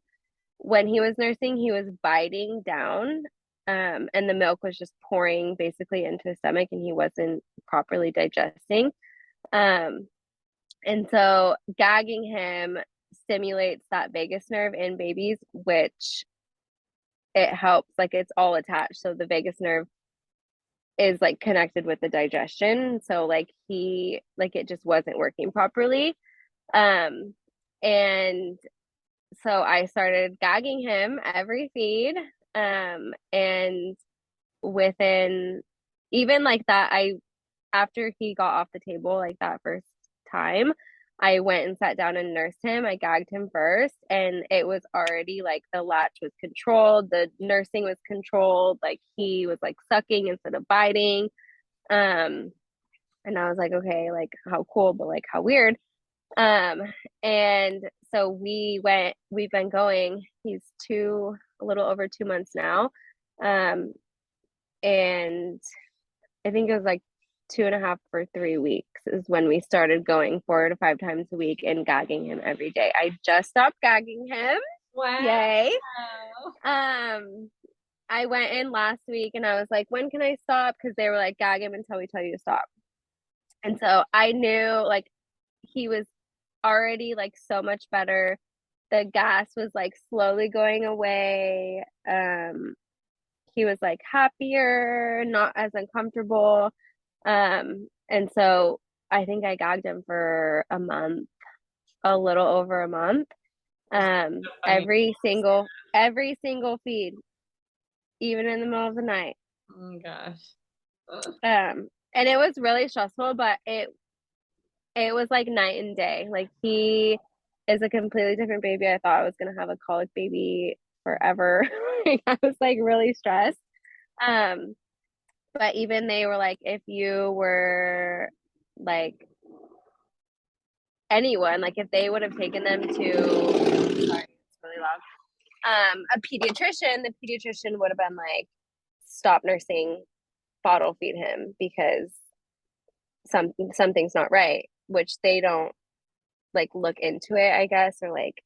[SPEAKER 4] when he was nursing, he was biting down, and the milk was just pouring basically into his stomach, and he wasn't properly digesting. And so gagging him stimulates that vagus nerve in babies, which it helps, like it's all attached. So the vagus nerve is like connected with the digestion. So like it just wasn't working properly. And so I started gagging him every feed. And within even like that, after he got off the table, like that first time, I went and sat down and nursed him. I gagged him first, and it was already like the latch was controlled, the nursing was controlled, like he was like sucking instead of biting. And I was like, okay, like how cool, but like how weird. And so we've been going, he's a little over 2 months now. And I think it was like 2.5 or 3 weeks is when we started going 4 to 5 times a week and gagging him every day. I just stopped gagging him.
[SPEAKER 1] Wow.
[SPEAKER 4] Yay. I went in last week and I was like, when can I stop? Because they were like, gag him until we tell you to stop. And so I knew like he was already like so much better. The gas was like slowly going away. He was like happier, not as uncomfortable. And so I think I gagged him for a month, a little over a month. Every single feed, even in the middle of the night.
[SPEAKER 1] Oh my gosh.
[SPEAKER 4] And it was really stressful, but it was like night and day. Like he is a completely different baby. I thought I was gonna have a colic baby forever. I was like really stressed. But even they were like, if you were like anyone, like if they would have taken them to, sorry, it's really loud, a pediatrician, the pediatrician would have been like, stop nursing, bottle feed him because something's not right, which they don't like look into it, I guess, or like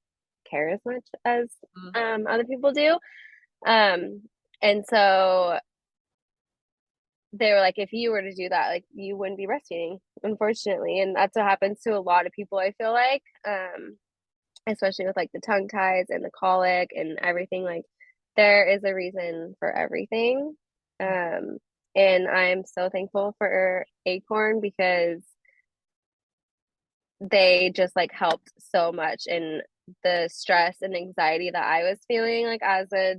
[SPEAKER 4] care as much as other people do. And so they were like, if you were to do that, like you wouldn't be breastfeeding, unfortunately. And that's what happens to a lot of people, I feel like, especially with like the tongue ties and the colic and everything. Like there is a reason for everything. And I'm so thankful for Acorn because they just like helped so much in the stress and anxiety that I was feeling, like as a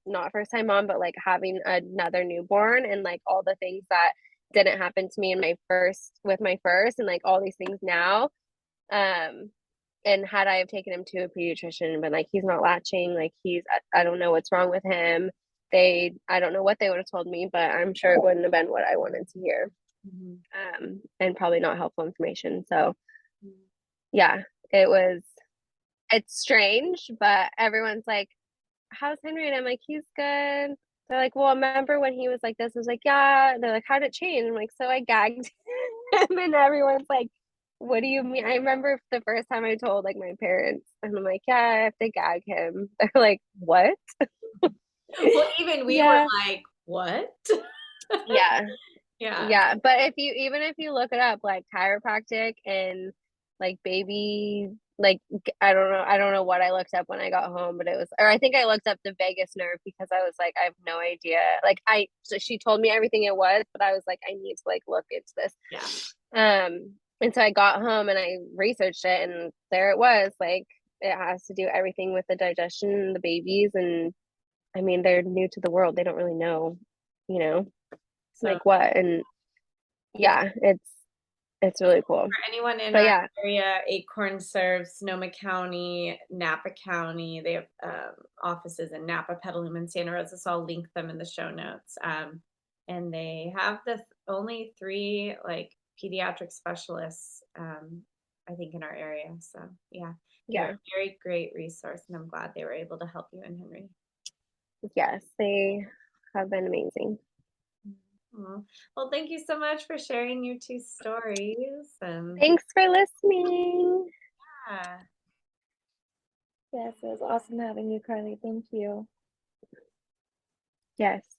[SPEAKER 4] not first time mom, but like having another newborn and like all the things that didn't happen to me with my first, and like all these things now. and had I have taken him to a pediatrician and been like, he's not latching, like I don't know what's wrong with him. I don't know what they would have told me, but I'm sure it wouldn't have been what I wanted to hear. And probably not helpful information. So yeah, it's strange, but everyone's like, how's Henry? And I'm like, he's good. They're like, well, remember when he was like this? I was like, yeah. They're like, how'd it change? I'm like, so I gagged him. And everyone's like, what do you mean? I remember the first time I told like my parents, and I'm like, yeah, I have to gag him. They're like, what?
[SPEAKER 1] Well, even we were like, what?
[SPEAKER 4] Yeah.
[SPEAKER 1] Yeah.
[SPEAKER 4] But even if you look it up, like chiropractic and like baby, like I don't know what I looked up when I got home, but I think I looked up the vagus nerve because I was like, I have no idea. Like so she told me everything it was, but I was like, I need to like look into this.
[SPEAKER 1] Yeah.
[SPEAKER 4] And so I got home and I researched it, and there it was. Like it has to do everything with the digestion and the babies, and I mean they're new to the world. They don't really know, like what. And yeah, it's really cool.
[SPEAKER 1] For anyone in our area, Acorn serves Sonoma County, Napa County. They have offices in Napa, Petaluma, and Santa Rosa. So I'll link them in the show notes. And they have the only 3 like pediatric specialists, I think, in our area. So yeah, they're a very great resource, and I'm glad they were able to help you and Henry.
[SPEAKER 4] Yes, they have been amazing.
[SPEAKER 1] Well, thank you so much for sharing your 2 stories.
[SPEAKER 4] Thanks for listening.
[SPEAKER 1] Yeah.
[SPEAKER 3] Yes, it was awesome having you, Carly. Thank you.
[SPEAKER 4] Yes.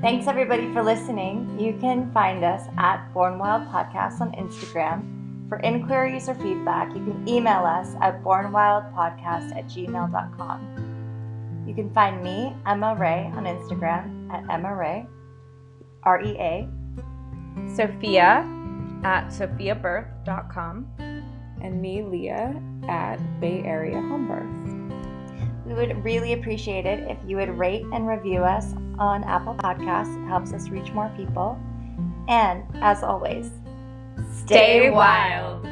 [SPEAKER 3] Thanks everybody for listening. You can find us at Born Wild Podcast on Instagram. For inquiries or feedback, you can email us at bornwildpodcast@gmail.com. You can find me, Emma Ray, on Instagram at Emma Ray, REA.
[SPEAKER 2] Sophia at sophiabirth.com.
[SPEAKER 5] And me, Leah, at Bay Area Homebirth.
[SPEAKER 3] We would really appreciate it if you would rate and review us on Apple Podcasts. It helps us reach more people. And as always,
[SPEAKER 2] Stay wild.